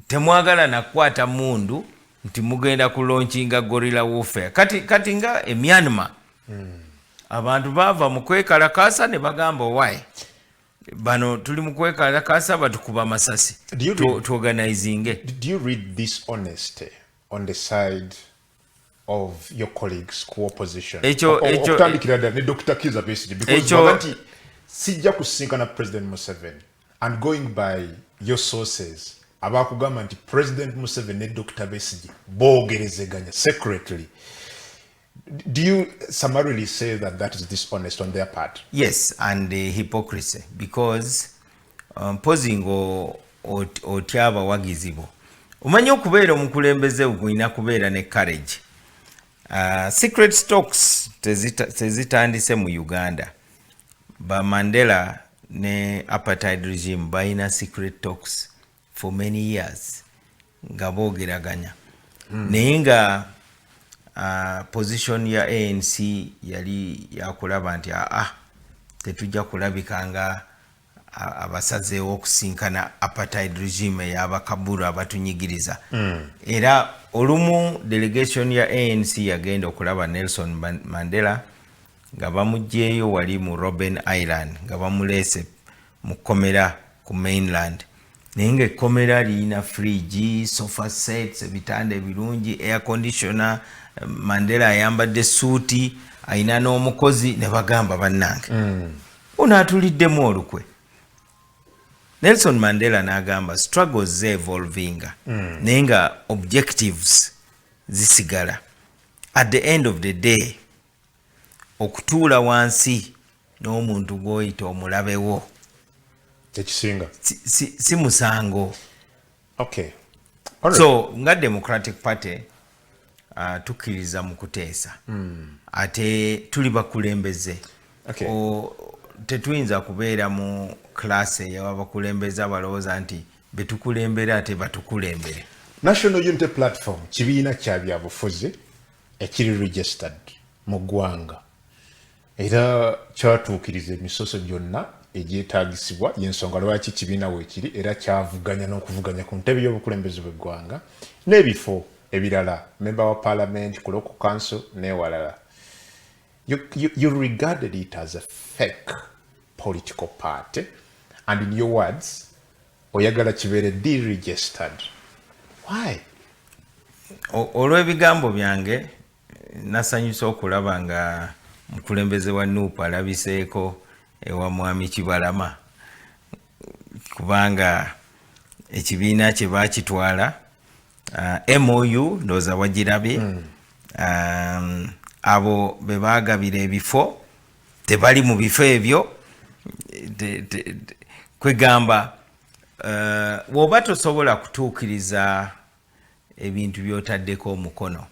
Speaker 2: Temwagala nakwata mundu nti mugenda kulaunchinga gorilla warfare. Kati nga Myanmar. Abantu bava mu kwekalakaasa ne bagamba why. Bano tuli mu kwekalakaasa batukuba masasi. To organizing it.
Speaker 1: Do you read this honesty on the side of your colleagues co-opposition? Okutandikira ddala ne Dr. Kizza Besigye, because baganti sijja kusinkana President Museveni, and going by your sources abakugamba nti President Museveni ne Dr. Besigye boogerezeganya secretly. Do you summarily say that that is dishonest on their part?
Speaker 2: Yes, and hypocrisy, because posing otya abawagizi bo. Omanyi okubeera omukulembeze ogulina kubeera ne courage. Secret stocks tezitandise mu Uganda. Ba Mandela ne apartheid regime bayina secret talks for many years nga boogeraganya. Naye nga position ya ANC yali yakulaba nti tetujja kulabika nga abasazeewo okusinkana apartheid regime y'abakaburu abatunyigiriza. Era olumu delegation ya ANC yagenda okulaba Nelson Mandela nga bamugyeyo wali mu Robben Island nga bamuleese mu kkomera ku mainland. naye ekkomera lirina fridge, sofa sets, ebitanda ebirungi, air conditioner. Mandela ayambadde suuti, ayina n'omukozi, ne bagamba bannange ono atuliddemu olukwe. Nelson Mandela n'agamba struggles ze-evolvinga naye nga objectives zisigala. At the end of the day okutuula wansi n'omuntu gw'oyita omulabewo
Speaker 1: ekisinga
Speaker 2: si musango.
Speaker 1: Okay.
Speaker 2: So nga Democratic Party tukkiriza mu kuteesa ate tuli bakulembeze. Tetuyinza kubeera mu klasi ey'abakulembeze abalowooza nti betukulembera ate batukulembere.
Speaker 1: National Unity Platform kibiina kya byabufuzi ekiri registered mu ggwanga era kyatuukiriza emisoso gyonna egyetaagisibwa y'ensonga lwaki kibiina weekiri era kyavuganya n'okuvuganya ku ntebe y'obukulembeze bw'eggwanga n'ebifo ebirala member wa parliament ku local council n'ewalala. You regarded it as a fake political party and in your words oyagala kibeere deregistered. Why?
Speaker 2: Olw'ebigambo byange nasanyusa okulaba nga mukulembeze wa NUP alabiseeko ewa mwami Kibalama kubanga ekibiina kye baakitwala MOU ndooza wagirabye abo be baagabira ebifo tebali mu bifo ebyo kwegamba bw'oba tosobola kutuukiriza ebintu by'otaddeko omukono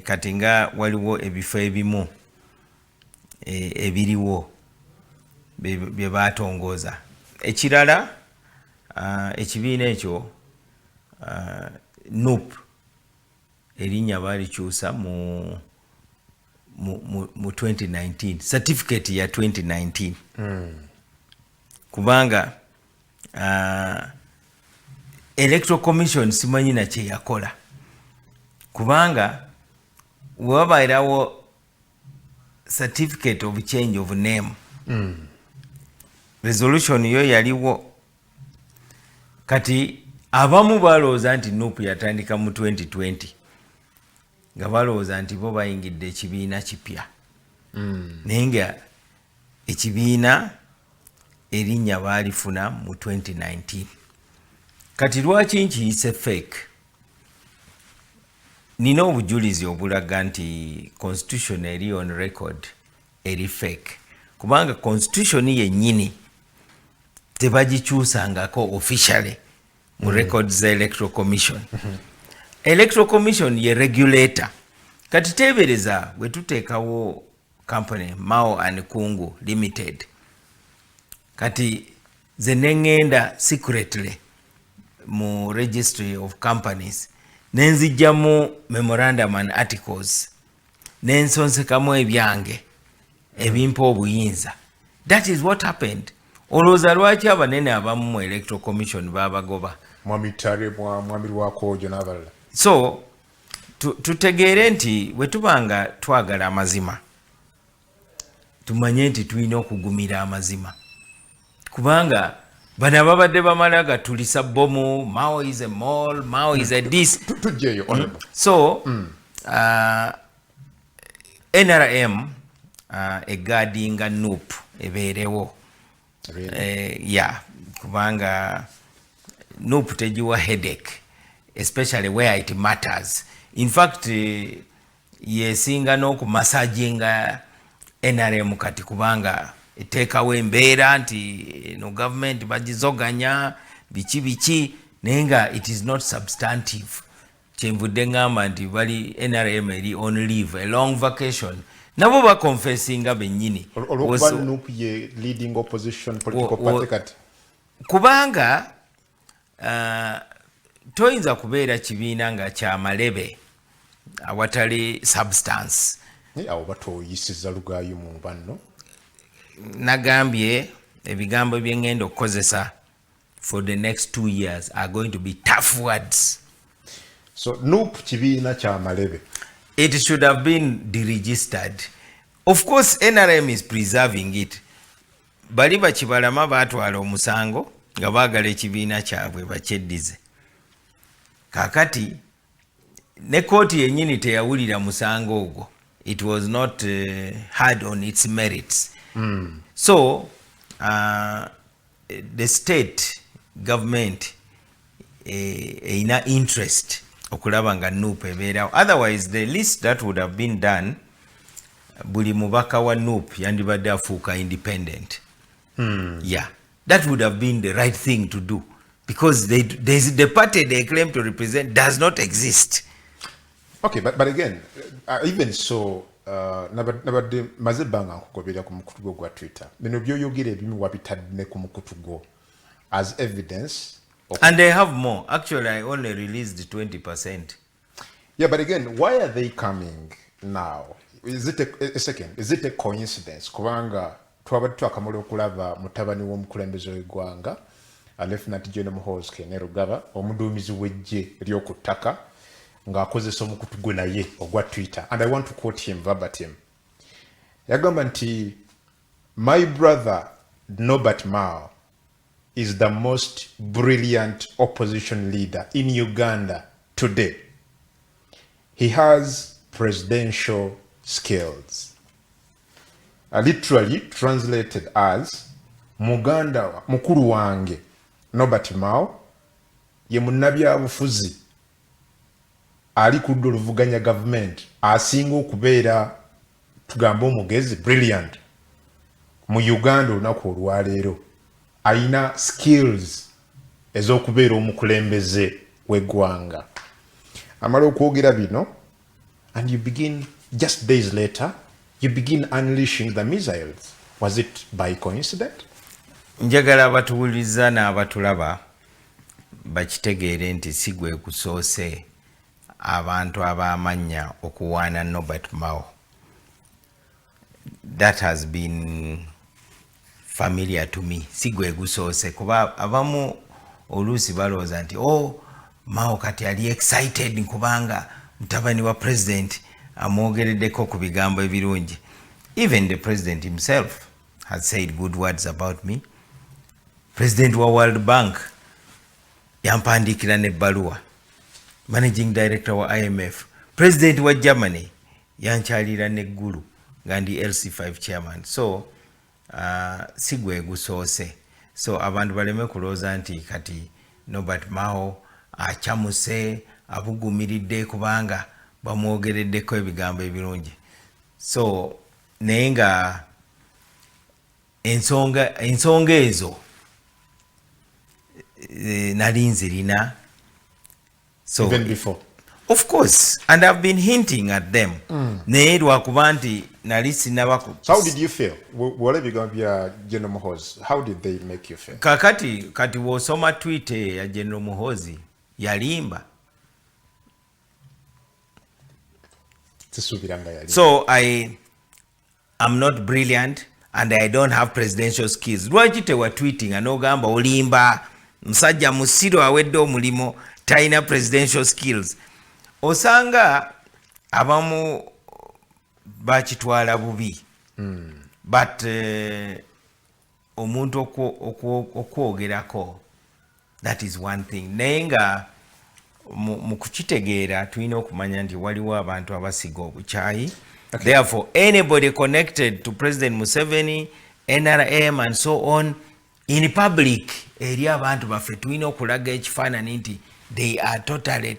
Speaker 2: kati nga waliwo ebifo ebimu ebiriwo bye baatongooza. Ekirala ekibiina ekyo NUP erinnya baalikyusa mu 2019 certificate ya 2019 kubanga Electoral Commission simanyi na kye yakola kubanga wabairawo certificate of change of name resolution yo yaliwo kati abamu balowooza nti NUP yatandika mu 2020 nga balowooza nti bo bayingidde ekibiina kipya naye nga ekibiina erinnya baalifuna mu 2019 kati lwaki nkiyise fake nina obujulizi obulaga nti constitution eri on record eri fake kubanga constitution yennyini tebagikyusangako officially mu record za Electoral Commission. Electoral Commission ye regulator kati tebereza bwe tuteekawo company Mao and Kungu Limited kati ze nengenda secretly mu registry of companies nenzijjamu memorandum and articles nensonsekamu ebyange ebimpa obuyinza. That is what happened. Olowooza lwaki abanene abamu mu Electoral Commission babagoba
Speaker 1: mwami lwakojo n'abalala.
Speaker 2: So tutegeere nti bwe tubanga twagala amazima tumanye nti tulina okugumira amazima kubanga bano ababadde bamala gatulisa bomu Mao is a mall, Mao is a this. So NRM egadinga NUP ebeerewo kubanga NUP tegiwa headache especially where it matters. In fact yesinga n'okumasaginga NRM kati kubanga eteekawo embeera nti no government bagizoganya biki naye nga it is not substantive. Kyenvudde ngamba nti bali NRM eri on leave a long vacation nabo bakonfessinga bennyini
Speaker 1: olwokuba NUP ye leading opposition political party kati
Speaker 2: kubanga toyinza kubeera kibiina nga kyamalebe awatali substance.
Speaker 1: Awo batoyisiza lugaayo mu banno.
Speaker 2: Nagambye ebigambo byengenda okukozesa for the next 2 years are going to be tough words.
Speaker 1: So NUP kibiina kyamalebe.
Speaker 2: It should have been deregistered. Of course NRM is preserving it. Bali Bakibalama baatwala omusango nga baagala ekibiina kyabwe bakyeddize. Kakati ne kooti yennyini teyawulira musango ogwo. It was not hard on its merits. So the state government ina interest okulaba nga NUP ebeerawo. Otherwise the least that would have been done, buli mubaka wa NUP yandibadde afuuka independent. Yeah, that would have been the right thing to do, because the party they claim to represent does not exist.
Speaker 1: Okay, but again, even so, nabadde maze banga nkugobera ku mukutu gwo gwa Twitter. Bino byoyogera ebimu wabitadde ku mukutu gwo as evidence.
Speaker 2: And they have more. Actually, I only released 20%.
Speaker 1: Yeah, but again, why are they coming now? Is it a coincidence? Kubanga twabadde twakamala okulaba mutabani w'omukulembeze w'eggwanga, Lieutenant General Muhoozi Kainerugaba, omuduumizi w'eggye ery'oku ttaka, ng'akozesa omukutu gwe naye ogwa Twitter. And I want to quote him verbatim. Yagamba nti, my brother Norbert Mao is the most brilliant opposition leader in Uganda today. He has presidential skills. Literally translated as, Muganda mukuru wange Norbert Mao ye munnabyabufuzi ali ku oluvuganya government asinga okubeera tugamba omugezi brilliant mu Uganda olunaku olwaleero. Aina skills ez'okubeera omukulembeze w'eggwanga. Amala okwogera bino, and you begin, just days later, you begin unleashing the missiles. Was it by coincidence?
Speaker 2: Njagala abatuwuliriza n'abatulaba bakitegeere nti si gwe kusoose abantu ab'amannya okuwaana Norbert Mao. That has been familiar to me. Si gwe gusoose kuba abamu oluusi balowooza nti Mao kati ali excited kubanga mutabani wa president amwogereddeko ku bigambo ebirungi. Even the president himself has said good words about me. President wa World Bank yampandikira n'ebbaluwa. Managing director wa IMF. President wa Germany yankyalira n'eggulu nga ndi LC5 chairman. So si gwe gusoose. So abantu baleme kulooza nti kati Norbert Mao akyamuse abugumiridde kubanga bamwogereddeko ebigambo ebirungi. So naye nga ensonga ezo nali nzirina. So
Speaker 1: even before,
Speaker 2: of course, and I've been hinting at them. Naye lwakuba nti nali sinaba.
Speaker 1: So how did you feel? Whatever going to be General Muhoozi, how did they make you feel?
Speaker 2: Kati wosoma tweet ya General Muhoozi yalimba. So I'm not brilliant and I don't have presidential skills. Lwaki tewa tweeting anogamba olimba musajja musiro awedde omulimo taina presidential skills. Osanga abamu bakitwala bubi. But omuntu okwogerako, that is one thing. Naye nga mu kukitegeera tulina okumanya nti waliwo abantu abasiga obukyayi. Therefore, anybody connected to President Museveni, NRM and so on, in public, eri abantu baffe tulina okulaga ekifaananyi nti they are totally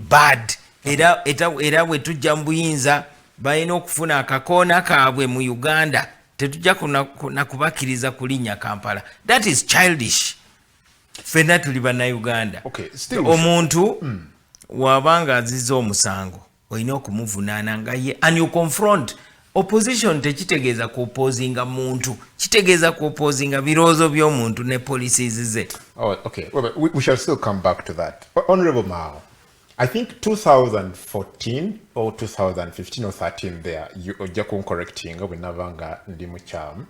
Speaker 2: bad. Era bwe tujja mu buyinza balina okufuna akakoona kaabwe mu Uganda, tetujja kubakiriza kulinnya Kampala. That is childish. Fena tuli bannayuganda. Omuntu wabanga aziza omusango olina okumuvunaana nga ye, and you confront. Opposition tekitegeeza kuopposinga muntu, kitegeeza kuopposinga biroozo by'omuntu ne policies ze.
Speaker 1: Oh, okay. Well, we shall still come back to that. Honorable Mao, I think 2014 or 2015 or 13 there, you ojja kuncorrectinga bwe navanga ndi mu kyamu.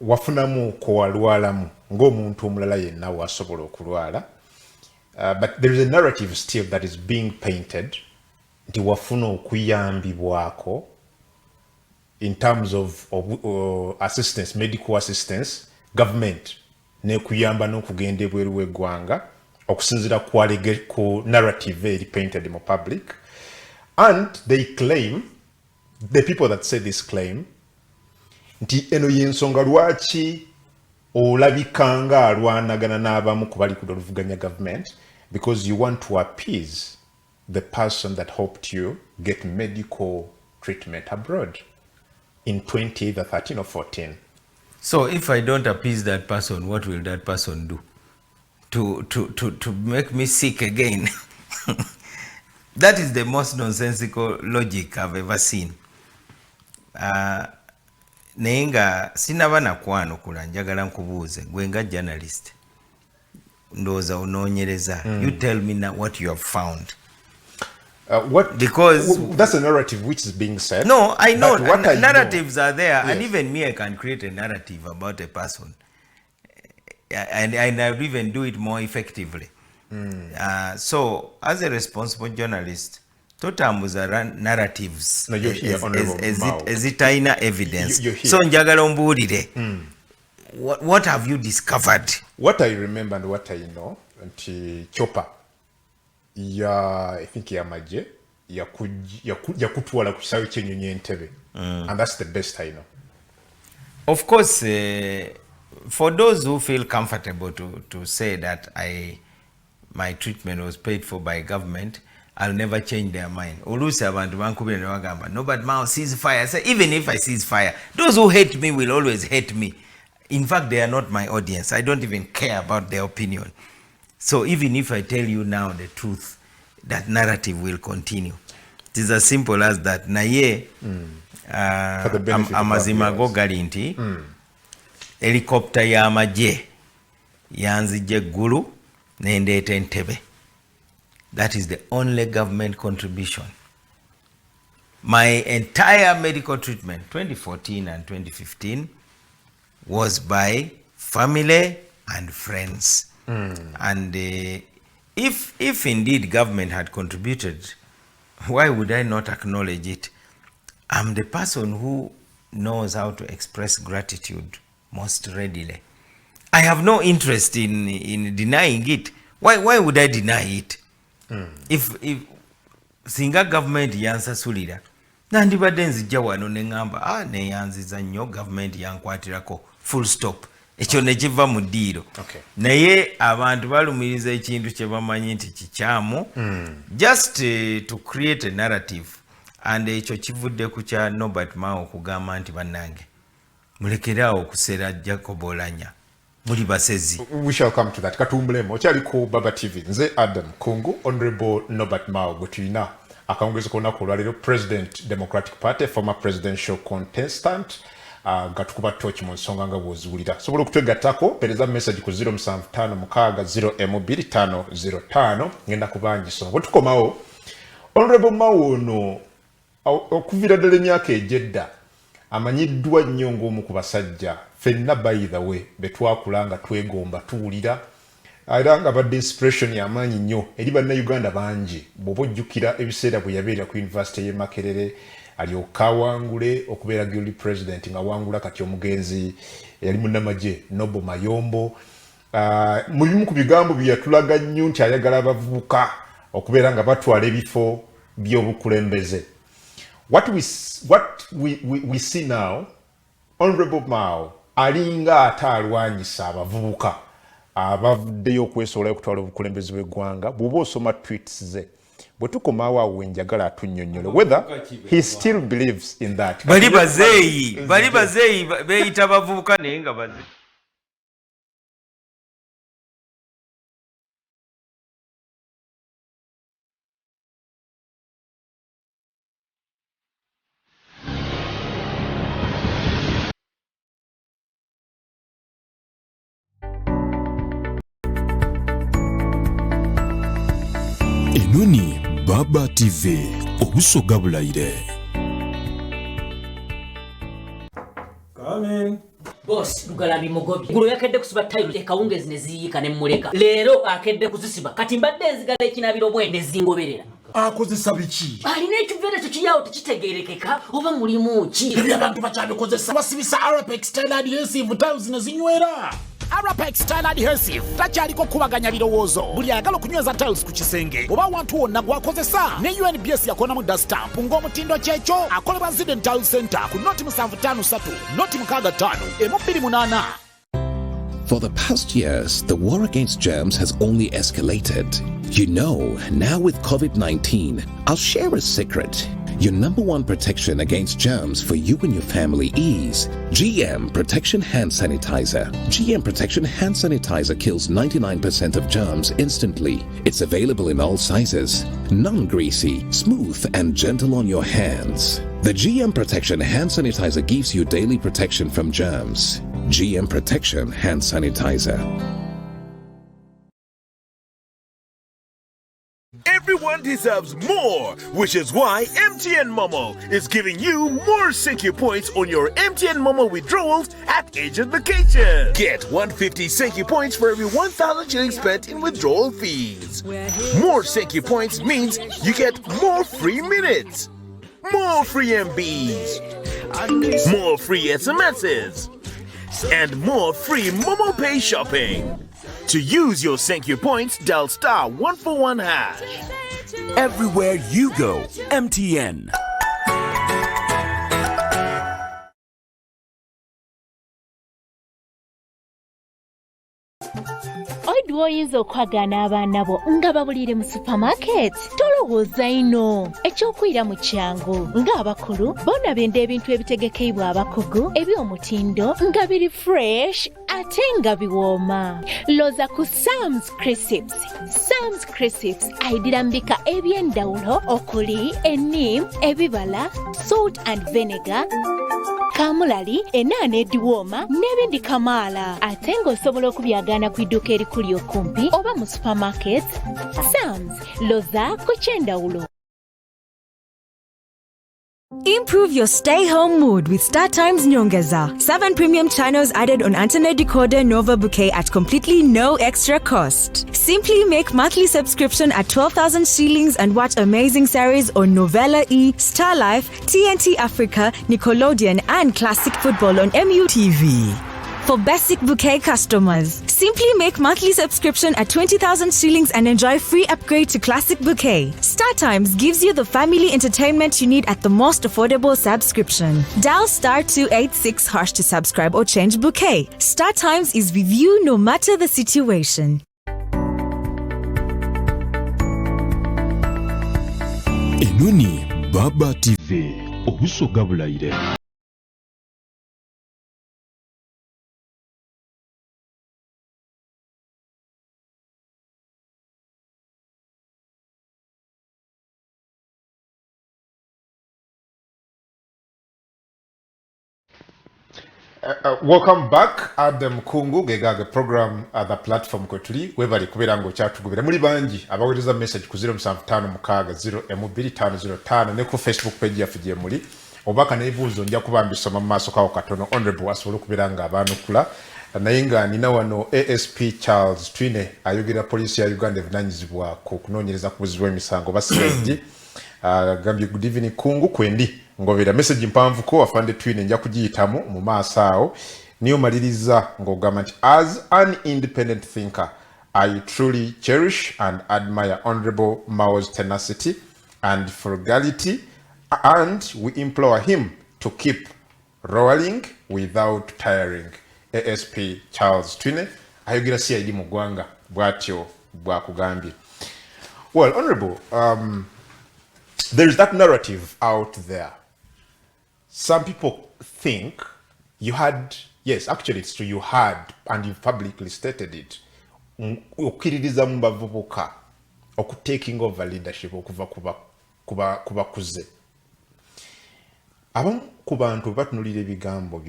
Speaker 1: Wafunamu kwalwalamu ng'omuntu omulala yenna wasobola okulwala. But there is a narrative still that is being painted nti wafuna okuyambibwako in terms of assistance, medical assistance, government ne kuyamba n'okugenda ebweru w'eggwanga okusinziira ku narrative eri painted mu public. And they claim, the people that say this claim, nti eno yensonga lwaki olabikanga alwanagana n'abamu ku bali ku oluvuganya government, because you want to appease the person that helped you get medical treatment abroad in 2013 or 14.
Speaker 2: So if I don't appease that person, what will that person do? To make me sick again? That is the most nonsensical logic I've ever seen. Nenga sinaba nakwano kula njagala nkubuuze gwenga journalist ndoza unoonyereza. You tell me now what you have found. Because
Speaker 1: that's a narrative which is being said.
Speaker 2: No, I know narratives are there, yes. And even me, I can create a narrative about a person, and I'll even do it more effectively. So, as a responsible journalist, totambuza narratives ezitaina evidence. So njagala ombuulire. What have you discovered?
Speaker 1: What I remember and what I know, nti Chopper I think yamaje yakutwala ku kisawe ky'ennyonyi Entebbe, and that's the best I know.
Speaker 2: Of course, for those who feel comfortable to say that my treatment was paid for by government, I'll never change their mind. Olusi abantu bankubira ne bagamba no, but Mao cease fire. I say, even if I cease fire, those who hate me will always hate me. In fact, they are not my audience. I don't even care about their opinion. So even if I tell you now the truth, that narrative will continue. It is as simple as that. Naye amazima go gali nti helicopter ya maje yanzije gulu nendeeta Entebbe. That is the only government contribution. My entire medical treatment, 2014 and 2015, was by family and friends. And if indeed government had contributed, why would I not acknowledge it? I'm the person who knows how to express gratitude most readily. I have no interest in denying it. Why would I deny it? If singa government yansasulira nandibadde nzijja wano ne ngamba neyanziza nnyo government yankwatirako full stop. Ekyo ne kiva mu ddiiro. Naye abantu balumiriza ekintu kye bamanyi nti kikyamu just to create a narrative, and ekyo kivudde ku kya Norbert Mao okugamba nti bannange mulekeraawo okuseera Jacob Olanya muli basezi.
Speaker 1: We shall come to that. Katumbulemu okyali ku Baba TV. Nze Adam Kungu, Honorable Norbert Mao gwe tulina akawungeezi k'olunaku olwaleero, President Democratic Party, former presidential contestant. Gatukuba torch mu nsonga nga bw'oziwulira. Sobola okutwegattako, pereza message ku 0756 ngenda kubanjisonga. Bwe tukomawo, Honorable Mao ono okuviira ddala emyaka egyedda amanyiddwa nnyo ng'omu ku basajja ffenna by the way betwakula nga twegomba tuwulira, era nga badde inspiration y'amaanyi nnyo eri bannayuganda bangi. Bw'oba ojjukira ebiseera bwe yabeera ku University y'e Makerere, alyoka wangule okubeera guild president nga wangula kati omugenzi yali munnamagye Nobo Mayombo. Mu bimu ku bigambo bye yatulaga nnyo nti ayagala abavubuka okubeera nga batwala ebifo by'obukulembeze. What we see now, Honorable Mao alinga ate alwanyisa abavubuka abavuddeyo okwesobola okutwala obukulembeze bw'eggwanga. Bw'oba osoma tweets ze, bwe tukomaawo awo njagala atunnyonnyole whether he still believes in that.
Speaker 2: Bali bazeeyi beeyita bavubuka naye nga baze.
Speaker 3: Enoni Baba TV obusoga bulayire.
Speaker 14: Amen. Boss, Lugalabi Mugobi. Gulu yakedde kusiba tayiru ekawungezi ne ziyiika ne muleka. Leero akedde kuzisiba. Kati mbadde nzigala ekinabiro bwe ne zingoberera.
Speaker 15: akozesa biki
Speaker 14: alina ekiveera tekiyawo tekitegeerekeka oba mulimu ki
Speaker 15: ebyo abantu bakyabikozesa basibisa Arapex Style Adhesive tiles ne zinywera Arapex Style Adhesive takyaliko kubaganya birowoozo buli ayagala okunyweza tiles ku kisenge oba wantu wonna gwakozesa ne UNBS yakonamu dastamp ng'omutindo kyekyo akolebwa Ziden Tile Center ku noti 753 noti 65 28.
Speaker 16: For the past years, the war against germs has only escalated. You know, now with COVID-19, I'll share a secret. Your number one protection against germs for you and your family is GM Protection Hand Sanitizer. GM Protection Hand Sanitizer kills 99% of germs instantly. It's available in all sizes, non-greasy, smooth and gentle on your hands. The GM Protection Hand Sanitizer gives you daily protection from germs. GM Protection Hand Sanitizer.
Speaker 7: Everyone deserves more, which is why MTN Momo is giving you more Senki points on your MTN Momo withdrawals at Agent Vacation. Get 150 Senki points for every 1,000 shillings spent in withdrawal fees. More Senki points means you get more free minutes, more free MBs, more free SMSs, and more free Momo Pay shopping. To use your Senki points, dial *141#.
Speaker 8: Everywhere you go, MTN.
Speaker 9: Oyinza okwagana abaana bo nga babulire mu supermarket tolowooza ino ekyokwira mu kyangu ng'abakulu boonabenda ebintu ebitegekeibwa abakugu eby'omutindo nga biri fresh ate nga biwooma loza ku Sam's Crisps. Sam's Crisps ayidirambika eby'endawulo okuli ennim, ebibala, salt and vinegar, kamulali, enaana ediwooma n'ebindi kamaala ate ng'osobola okubyagana ku idduuka erikuli okumpi oba mu supermarket. Sam's loza ku kyendawulo.
Speaker 17: Improve your stay-home mood with StarTimes Nyongeza. 7 premium channels added on Antenna Decoder Nova Bouquet at completely no extra cost. Simply make monthly subscription at 12,000 shillings and watch amazing series on Novella E, Star Life, TNT Africa, Nickelodeon and Classic Football on MUTV. For basic bouquet customers, simply make monthly subscription at 20,000 shillings and enjoy free upgrade to Classic Bouquet. StarTimes gives you the family entertainment you need at the most affordable subscription. Dial *286# to subscribe or change bouquet. StarTimes is with you no matter the situation.
Speaker 3: Enoni Baba TV obusoga bulayire.
Speaker 1: Welcome back. Adam Kungu gegaga program the platform kotuli webali kubera ngo kyatugubira muri banji abawereza message ku 0756 ne ku Facebook page ya FGM muri obaka nebuzo njya kubambisa mu maso kawo katono honorable asobolo kubera nga abanukula nayinga nina wano ASP Charles Twine ayogera police ya Uganda evinanyizibwa ku kunonyereza kubuzibwa emisango basiredi gambye good evening Kungu kwendi ngobera message mpanvu ko afande Twine nja kugiyitamu mu maasawo niyo maliriza ngogama as an independent thinker I truly cherish and admire Honorable Mao's tenacity and frugality and we implore him to keep rolling without tiring. ASP Charles Twine ayogera CID mu gwanga bwatyo bwakugambye. Well, Honorable, there is that narrative out there. Some people think you had, yes, actually it's true, you had, and you've publicly stated it, okiririza mbavubuka taking over leadership kuba kuze. Abamu ku bantu batunulira ebigambo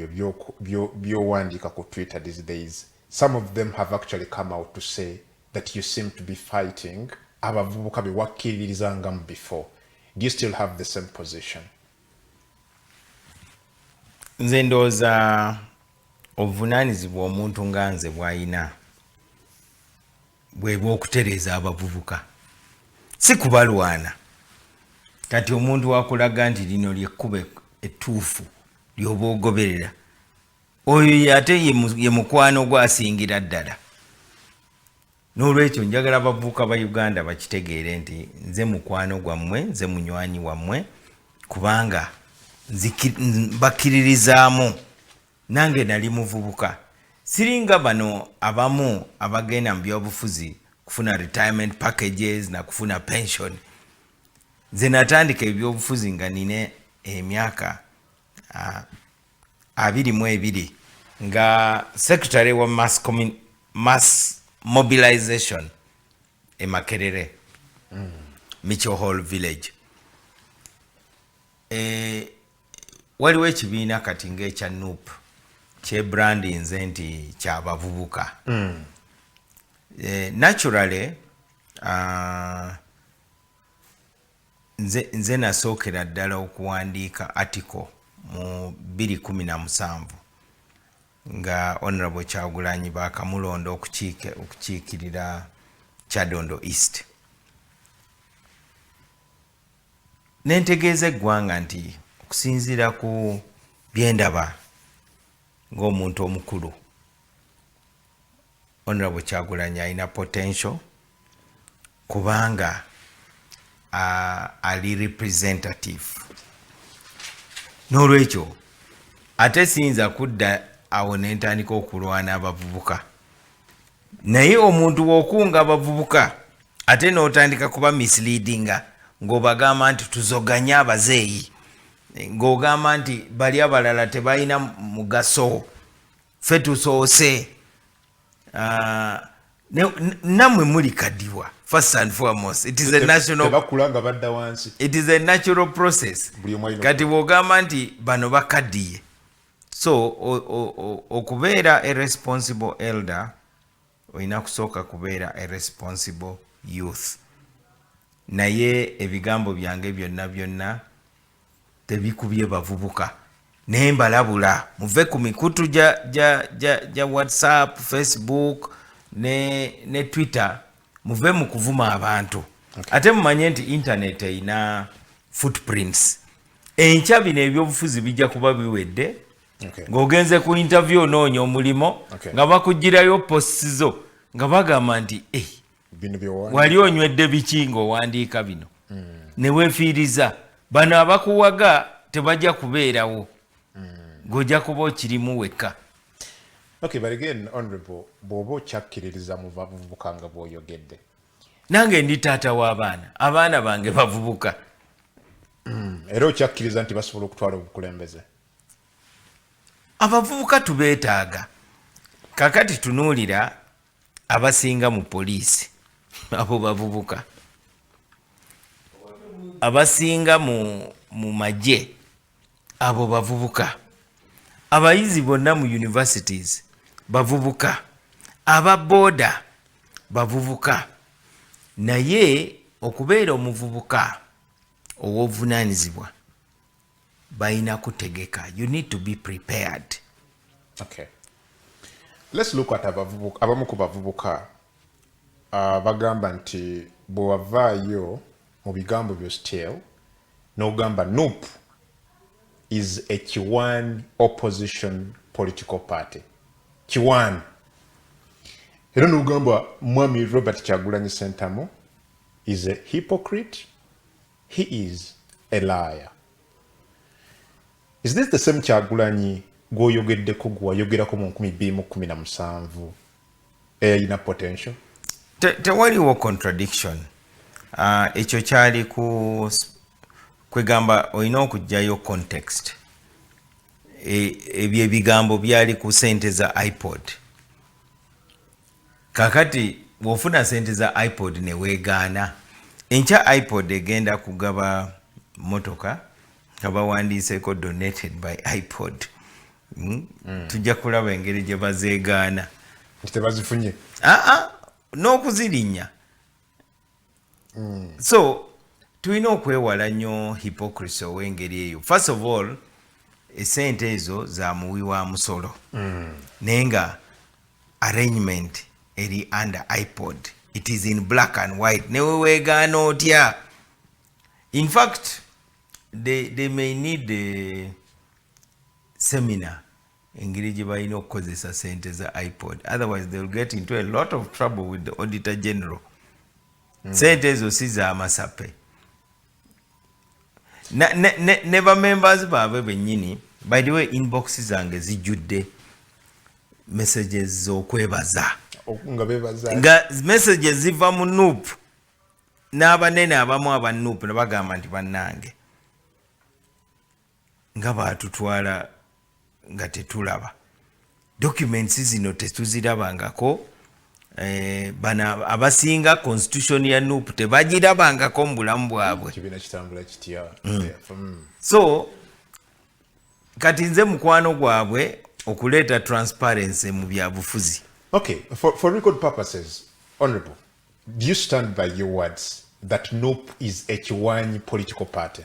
Speaker 1: by'owandika ku Twitter these days, some of them have actually come out to say that you seem to be fighting abavubuka be wakkiririzangamu before. Do you still have the same position?
Speaker 2: Nze ndooza obuvunaanyizibwa omuntu nga nze bw'ayina bwe bw'okutereeza abavubuka si kubalwana kati omuntu wakulaga nti lino lyekkuba ettuufu lyoba ogoberera oyo ate ye mukwano gwasingira ddala. N'olwekyo njagala abavubuka ba Uganda bakitegeere nti nze mukwano gwammwe, nze munywanyi wammwe, kubanga bakkiririzaamu. Nange nali muvubuka, siringa bano abamu abagenda mu byobufuzi kufuna retirement packages na kufuna pension. Nze natandika ebyobufuzi nga nina emyaka 22 nga secretary wa mass mobilization e Makerere, Mitchell Hall Village. Waliwo ekibiina kati ng'ekya NUP kyebrandinze nti kyabavubuka. Naturally nze nasookera ddala okuwandiika article mu 2017 nga Honorable Kyagulanyi bakamulonda okukiikirira Kyadondo East. Nentegeeza eggwanga nti okusinziira ku byendaba ng'omuntu omukulu, Honorable Kyagulanyi alina potential kubanga ali representative. N'olwekyo ate siyinza kudda awo nentandika okulwana abavubuka, naye omuntu w'okunga abavubuka ate n'otandika kuba misleadinga ng'obagamba nti tuzoganye abazeeyi, ng'ogamba nti bali abalala tebalina mugaso, ffe tusoose. Nammwe muli kadiwa. First and foremost, it is a national process. Kati bw'ogamba nti bano bakaddiye. So okubeera a responsible elder olina kusooka kubeera a responsible youth. Naye ebigambo byange byonna tebikubye bavubuka. Naye mbalabula muve ku mikutu ja WhatsApp, Facebook ne Twitter, muve mu kuvuma abantu. Ate mumanye nti internet erina footprints. Enkya bino ebyobufuzi bijja kuba biwedde. Ng'ogenze ku interview onoonya omulimo nga bakugirayo posts zo nga bagamba nti wali onywedde biki ng'owandiika bino. Ne weefiiriza bano abakuwaga tebajja kubeerawo, ng'ojja kuba okirimu wekka.
Speaker 1: Okay, but again, Honorable, bw'oba okyakkiririza mu bavubuka nga bw'oyogedde.
Speaker 2: Nange ndi taata w'abaana, abaana bange bavubuka.
Speaker 1: Era okyakkiriza nti basobola okutwala obukulembeze.
Speaker 2: Abavubuka tubeetaaga. Kakati tunuulira abasinga mu poliisi, abo bavubuka. Abasinga mu magye, abo bavubuka. Abayizi bonna mu universities bavubuka. Aba boda bavubuka. Naye okubeera omuvubuka ow'obuvunaanyizibwa balina kutegeka. You need to be prepared.
Speaker 1: Okay. Let's look at abamu ku bavubuka bagamba nti bw'ovaayo mu bigambo byo still n'ogamba NUP is a Kiwan opposition political party. Kiwan. Era n'ogamba Mwami Robert Kyagulanyi Ssentamu is a hypocrite. He is a liar. Is this the same Kyagulanyi gw'oyogeddeko gwayogerako mu 2017 eyina potential?
Speaker 2: Tewaliwo contradiction. Ekyo kyali kwegamba olina okugyayo context. Ebyo ebigambo byali ku sente za iPod. Kakati bw'ofuna sente za iPod ne weegaana, enkya iPod egenda kugaba motoka nga bawandiiseko donated by iPod. Tujja kulaba engeri gye bazeegaana.
Speaker 1: Tebazifunye?
Speaker 2: N'okuzirinya. So tulina okwewala nnyo hypocrisy ow'engeri eyo. First of all, esente ezo za muwi wa musolo. Naye nga arrangement eri under iPod. It is in black and white. Newe weegaana otya. In fact, they may need a seminar engeri gye balina okukozesa sente za iPod, otherwise they will get into a lot of trouble with the Auditor General. Sente ezo si za masape. Ne ba members baabwe bennyini, by the way, inbox zange zijjudde messages z'okwebaza nga messages ziva mu NUP n'abanene abamu aba NUP ne bagamba nti bannange nga baatutwala nga tetulaba documents zino tetuzirabangako. Bana abasinga constitution ya NUP tebagirabangako mu bulamu bwabwe. So kati nze mukwano gwabwe okuleeta transparency mu byabufuzi.
Speaker 1: Okay, for record purposes, Honorable, do you stand by your words that NUP is a Chiwanyi political party?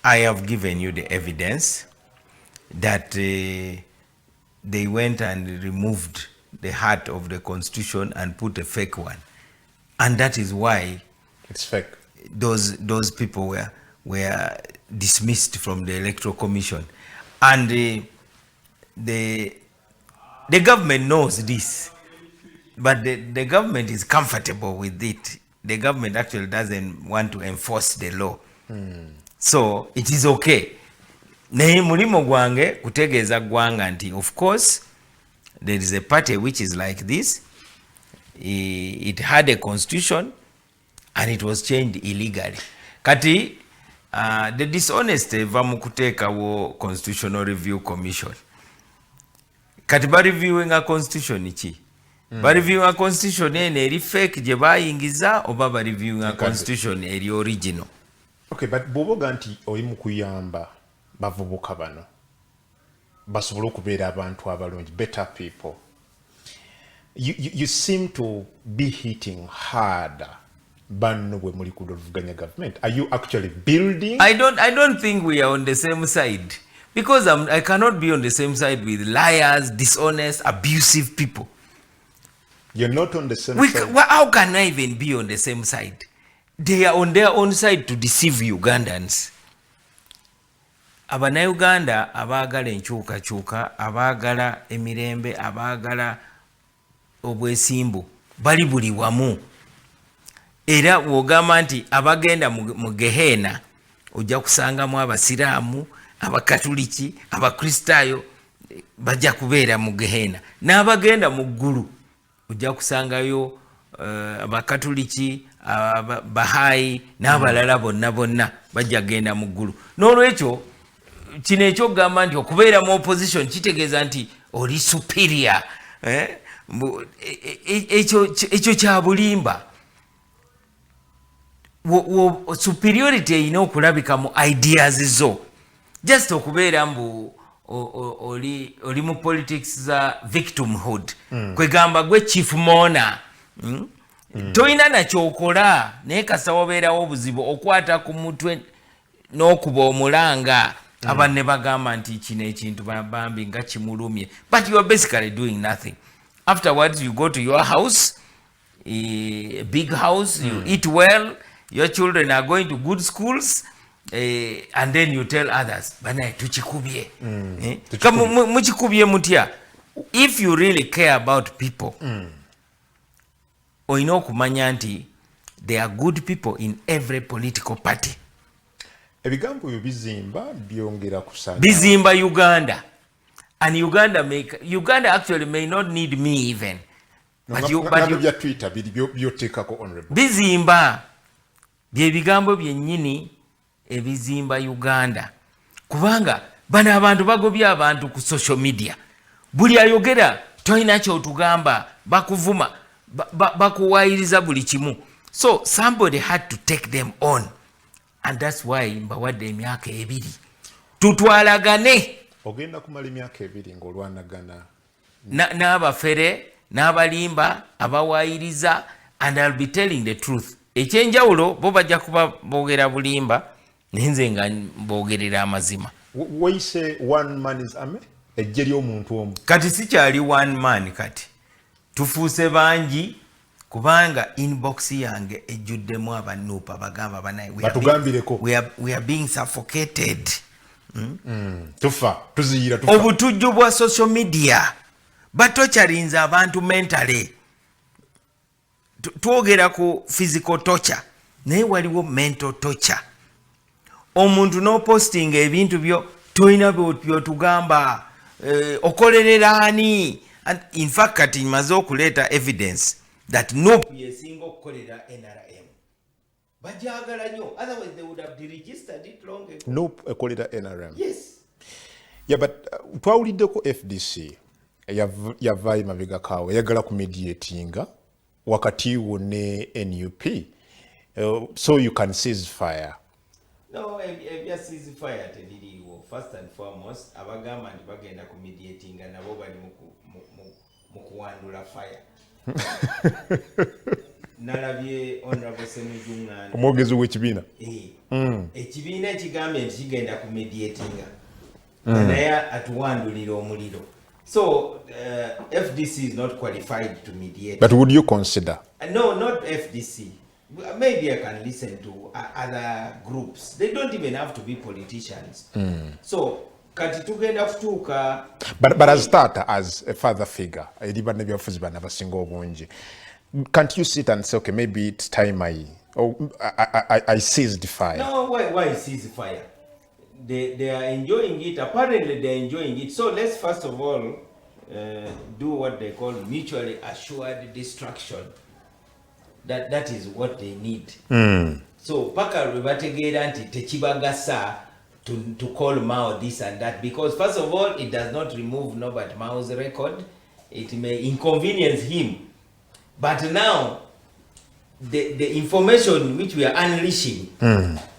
Speaker 2: I have given you the evidence that they went and removed the heart of the constitution and put a fake one, and that is why
Speaker 1: it's fake.
Speaker 2: Those people were dismissed from the Electoral Commission, and the government knows this, but the government is comfortable with it. The government actually doesn't want to enforce the law. So it is okay. Naye mulimo gwange kutegeeza gwanga nti of course there is a party which is like this. It had a constitution and it was changed illegally. Kati the dishonesty eva mu kuteekawo Constitutional Review Commission. Kati ba reviewing a constitution ki? Ba reviewing a constitution ene eri fake gye bayingiza oba ba reviewing a constitution eri original.
Speaker 1: Okay, but boboga nti oli mu kuyamba bavubuka bano basobola okubeera abantu abalungi, better people. You seem to be hitting harder banno bwe muli kudovuganya government. Are you actually building?
Speaker 2: I don't think we are on the same side, because I cannot be on the same side with liars, dishonest, abusive people.
Speaker 1: You're not on the same side.
Speaker 2: How can I even be on the same side? They are on their own side to deceive Ugandans. Abannayuganda abaagala enkyukakyuka, abaagala emirembe, abaagala obwesimbu bali buli wamu. Era wogamba nti abagenda mu Gehenna ojja kusangamu abasiraamu, abakatuliki, abakristaayo bajja kubeera mu Gehenna. N'abagenda mu ggulu ojja kusangayo abakatuliki, Bahayi n'abalala bonna bajja genda mu ggulu. N'olwekyo kino ekyokugamba nti okubeera mu opposition kitegeeza nti oli superior. Ekyo kya bulimba. Superiority erina okulabika mu ideas zo. Just okubeera mbu oli mu politics za victimhood. Kwegamba gwe chief mona. Toyina nakyokola naye kasa wabeerawo obuzibu okwata ku mutwe n'okuba omulanga. Abanne bagamba nti kino ekintu bambi nga kimulumye. But you are basically doing nothing. Afterwards you go to your house, a big house, you eat well, your children are going to good schools, and then you tell others, bana tuchikubye. Muchikubye mutya. If you really care about people, oyina okumanya nti there are good people in every political party.
Speaker 1: Ebigambo bizimba byongera kusana.
Speaker 2: Bizimba Uganda. And Uganda actually may not need me even. But you
Speaker 1: Twitter byotekako honorable.
Speaker 2: Bizimba bye bigambo byennyini ebizimba Uganda. Kubanga bana abantu bagobya abantu ku social media. Buli ayogera toyina kyo tugamba bakuvuma bakuwayiriza buli kimu. So somebody had to take them on. And that's why mbawadde emyaka 2 tutwalagane.
Speaker 1: Ogenda kumala emyaka 2 ng'olwanagana
Speaker 2: n'abafere n'abalimba abawayiriza, and I'll be telling the truth. Ekyenjawulo bo bajja kuba boogera bulimba nenze nga boogerera amazima.
Speaker 1: Wayise one man is army? Ejje ly'omuntu omu.
Speaker 2: Kati sikyali one man kati. Tufuuse bangi kubanga inbox yange ejjuddemu abanupa abagamba banaye we are being suffocated.
Speaker 1: Tufa
Speaker 2: obutujju bwa social media batocharinza abantu mentally. Twogera ku physical torture naye waliwo mental torture. Omuntu no posting ebintu byo toyina byotugamba okolerera ani. And in fact kati maze okuleeta evidence that NUP yesinga okukolera NRM. Bajagala nyo, otherwise they would have deregistered it long ago.
Speaker 1: NUP ekolera NRM.
Speaker 2: Yes.
Speaker 1: Yeah, but twawuliddeko FDC yavaayo mabega kaawe yagala ku mediatinga wakati wo ne NUP so you can cease fire.
Speaker 2: No, ebya cease fire teliriwo. First and foremost abagamba nti bagenda ku mediatinga nabo bali mu kuwandula fire. Nalabye honorable Semujungana
Speaker 1: omwogezi w'ekibiina
Speaker 2: ekibiina ekigambye nti kigenda ku mediatinga naye atuwandulira omuliro. So FDC is not qualified to mediate.
Speaker 1: But would you consider?
Speaker 2: No, not FDC. Maybe I can listen to other groups. They don't even have to be politicians. So kati tugenda kutuuka.
Speaker 1: But as starter, as a father figure, can't you sit and say, okay, maybe it's time I seized the fire?
Speaker 2: No, why seize the fire? They are enjoying it. Apparently, they're enjoying it. So let's first of all do what they call mutually assured destruction. That is what they need. So paka webategeera nti tekibagasa to call Mao this and that, because first of all it does not remove Norbert Mao's record. It may inconvenience him. But now the information which we are unleashing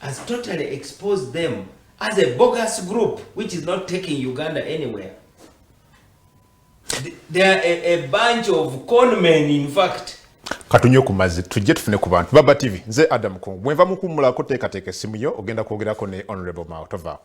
Speaker 2: has totally exposed them as a bogus group which is not taking Uganda anywhere. They are a bunch of con men, in fact.
Speaker 1: Katunyo kumazi tujje tufune ku bantu Baba TV nze Adam Kungu mwenva mukumula ko teekateeka essimu yo ogenda kwogerako ne Honorable Mao tova.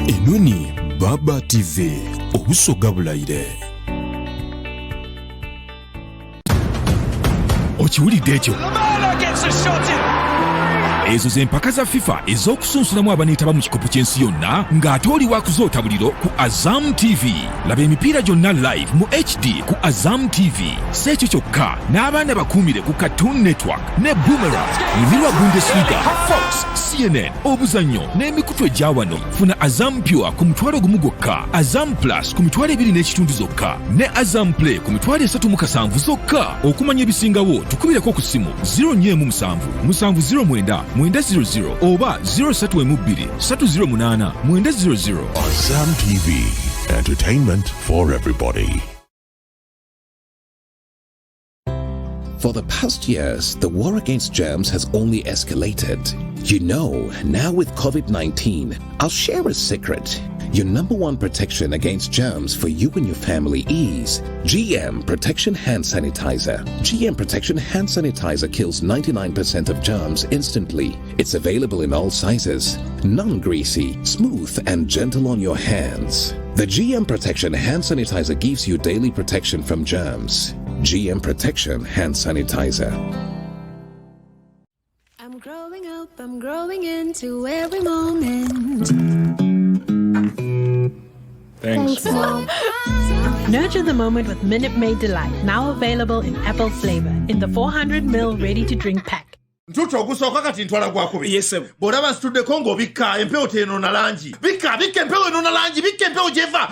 Speaker 3: Enoni Baba TV obusoga bulayire. Okiwulidde ekyo? Ezo z'empaka za FIFA ez'okusunsulamu abaneetaba mu kikopo ky'ensi yonna ng'ate oli wakuzoota buliro ku Azam TV. Laba emipiira gyonna live mu HD ku Azam TV. Si ekyo kyokka n'abaana bakuumire ku Cartoon Network ne Boomerang, emirwa Bundesliga, Fox, CNN, obuzannyo n'emikutu egya wano. Funa Azam Pure ku mutwalo gumu gwokka, Azam Plus ku mitwalo 2.5 zokka ne Azam Play ku mitwalo 37 zokka. Okumanya ebisingawo tukubireko ku ssimu 047 709 900 oba 032 308 900.
Speaker 18: Azam TV, entertainment for everybody.
Speaker 16: For the past years, the war against germs has only escalated. You know, now with COVID-19, I'll share a secret. Your number one protection against germs for you and your family is GM Protection Hand Sanitizer. GM Protection Hand Sanitizer kills 99% of germs instantly. It's available in all sizes, non-greasy, smooth and gentle on your hands. The GM Protection Hand Sanitizer gives you daily protection from germs. GM Protection Hand Sanitizer.
Speaker 19: I'm growing up, I'm growing into every moment.
Speaker 18: Thanks, Mom.
Speaker 20: Nurture the moment with Minute Maid Delight, now available in apple flavor in the 400ml ready-to-drink pack.
Speaker 21: Ntuto ogusooka kati ntwala gwakubi. Yes, bw'olaba nsituddeko ng'obikka empewo teenoona langi. Bikka empewo enoona langi, bikka empewo gy'eva,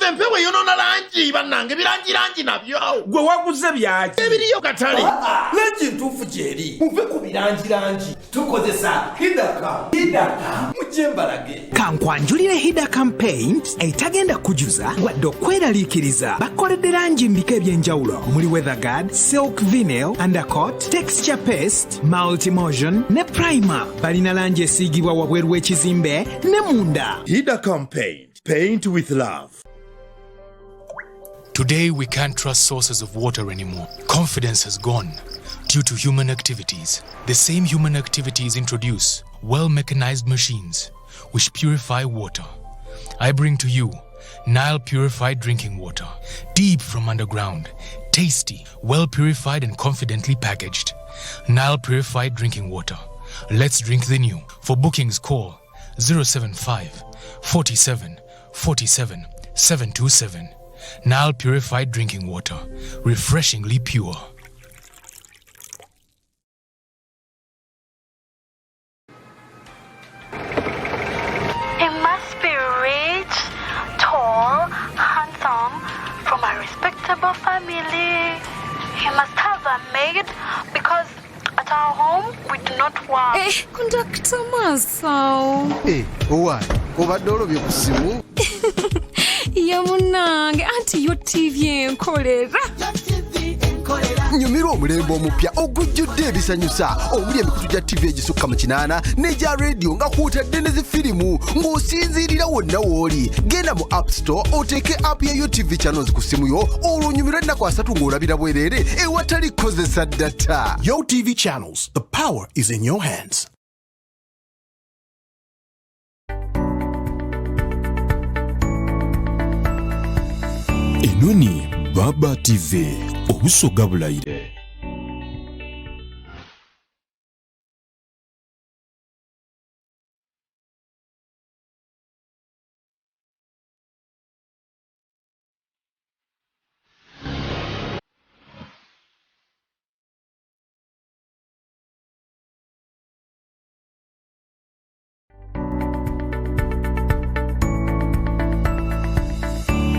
Speaker 21: empewo eyonoona langi, bannange birangi nabyo. Gwe waguze byaki? Ebiriyo katale. Langi ntuufu gy'eri. Muve ku birangi. Tukozesa Hidaka mujje mbalage.
Speaker 4: Kankwanjulire Hidaka Paint etagenda kujuza wadde okweraliikiriza. Bakoledde langi mbika eby'enjawulo. Muli weather guard, silk vinyl, undercoat, texture paste, multimotion ne primer balina langi esiigibwa wabweru w'ekizimbe ne munda.
Speaker 7: Hidacom Paint. Paint with love.
Speaker 5: Today we can't trust sources of water anymore. Confidence has gone due to human activities. The same human activities introduce well-mechanized machines which purify water. I bring to you Nile purified drinking water, deep from underground, tasty, well-purified and confidently packaged. Nile purified drinking water. Let's drink the new. For bookings, call 075 47 47 727. Nile purified drinking water, refreshingly pure.
Speaker 22: He must be rich, tall, handsome, from a respectable family. He must have a maid because at our home we do not work.
Speaker 17: Conductor Masao.
Speaker 23: What? Obadde olobye ku simu?
Speaker 17: Yamunange anti yo TV enkolera.
Speaker 23: Nyumirwa omulembe omupya ogujjudde ebisanyusa omuli emikutu gya TV egisukka mu 8 n'egya radio nga kwotadde ne zifirimu ng'osinziirira wonna w'oli. Genda mu App Store oteeke app ya UTV channels ku simu yo olwo onyumirwa ennaku 3 ng'olabira bwereere ewatali kozesa data.
Speaker 15: UTV channels. The power is in your hands.
Speaker 3: Enoni Baba TV obusoga bulayire.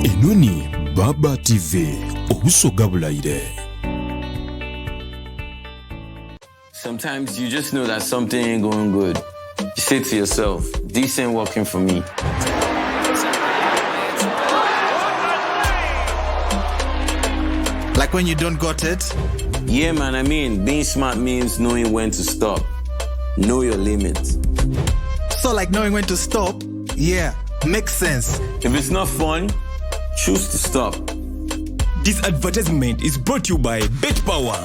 Speaker 3: Enoni Baba TV obusoga bulayire.
Speaker 24: Sometimes you just know that something ain't going good. You say to yourself, this ain't working for me.
Speaker 25: Like when you don't got it?
Speaker 24: Yeah, man, I mean, being smart means knowing when to stop. Know your limits.
Speaker 25: So like knowing when to stop? Yeah, makes sense.
Speaker 24: If it's not fun, choose to stop.
Speaker 26: This advertisement is brought to you by Bet Power.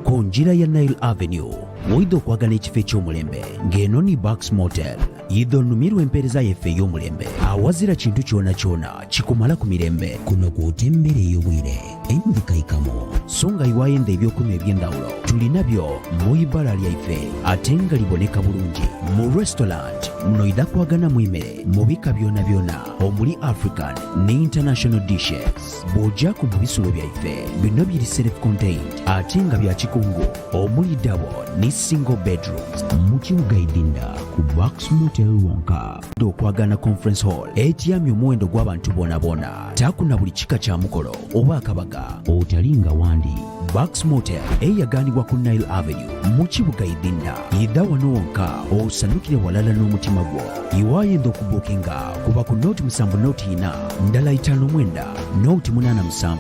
Speaker 27: Konjira ya Nile Avenue woido kwagala ekifo ekyomulembe ng'eno ni Bucks Motel yido numirwa empereza yeffe ey'omulembe awazira kintu kyona kyona kikumala ku mirembe kuno kwotembere ey'obwire endikaikamo so nga iwayenda ebyokunywa eby'endawulo tulina byo mu ibala lyaife ate nga liboneka bulungi mu restaurant munoida kwagana mwemere mu bika byona byona omuli African ne international dishes bw'ojjaku mu bisulo byaife bino biri self-contained ate nga bya kikungu omuli double ne single bedrooms mu kibuga Idinda ku Bucks Motel wonka okwagana conference hall etyamya omuwendo gw'abantu boonabona takuna buli kika kya mukolo oba akabaga otalinga wandi. Bucks Motel eyaganibwa ku Nile Avenue mu kibuga Idinda yidda wano wonka osanukire walala n'omutima gwo iwayenda okubukinga kuba ku noti 7 noti 4 ndala 59 noti 87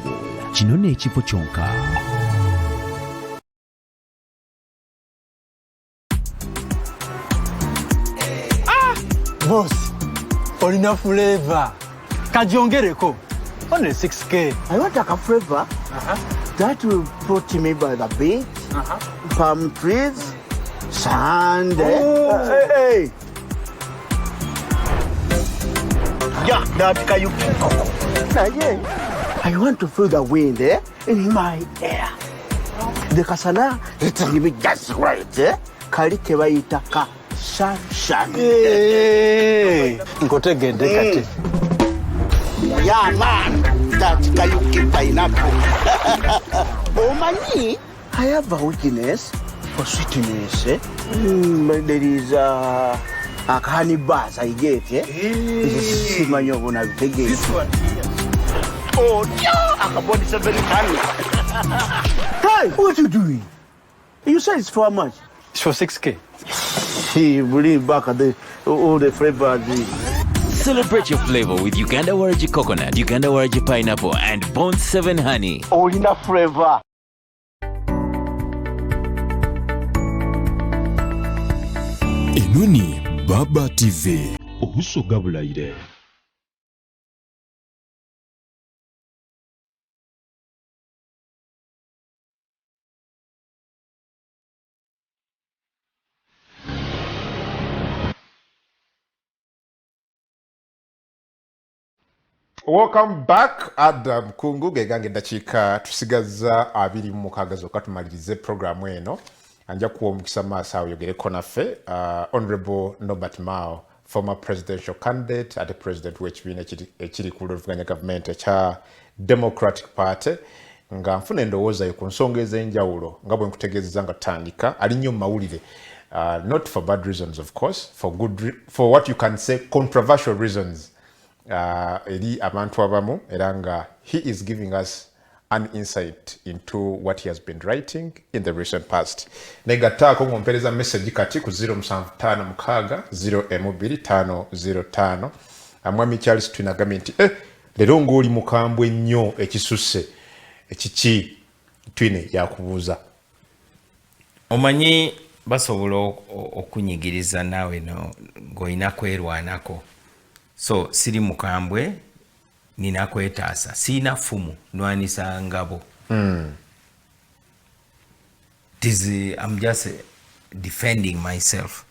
Speaker 27: kino n'ekifo kyonka.
Speaker 28: Boss, olina flavor. Kajiongereko. Only 6K.
Speaker 29: I want a flavor. That will put me by the beach, palm trees, sand. Hey. Yeah, that Kayuki Coco. I want to feel the wind in my hair. The kasana, it's giving just right. Kalike waitaka.
Speaker 28: Hey, ngotegede kati.
Speaker 29: Yeah, man, that Kayuki pineapple. Oh, mani, I have a weakness for sweetness. There is a honey buzz I get. This one. Oh, yeah, I can body so very funny. Hey, what you doing? You say it's for how much?
Speaker 28: It's for 6K.
Speaker 29: He bring back all the flavors.
Speaker 11: Celebrate your flavor with Uganda Waragi coconut, Uganda Waragi pineapple, and Bond 7 honey.
Speaker 29: All in a flavor.
Speaker 3: Enoni Baba TV. Obusoga bulayire.
Speaker 1: Welcome back. Adam Kungu gegange dakiika tusigaza 26 zokka tumalirize programu eno. Anja kuwa omukisa maaso awo yogereko naffe. Honorable Norbert Mao, former presidential candidate ate president w'ekibiina ekiri ku luvuganya gavumenti ekya Democratic Party, nga nfuna endowooza ku nsonga ez'enjawulo nga bwe nkutegeezezza nga tutandika ali nnyo mu mawulire. Not for bad reasons, of course, for what you can say controversial reasons. Eri abantu abamu era nga he is giving us an insight into what he has been writing in the recent past. Negataako ngompereza message kati ku 0756 Mwami Charles twinagambye nti lero ng'oli mukambwe nnyo ekisusse ekiki twine yakubuuza.
Speaker 2: Omanyi basobola okunyigiriza naawe ng'olina kwerwanako. So siri mukambwe nina kwetaasa sina fumu nwanisa ngabo. I'm just defending myself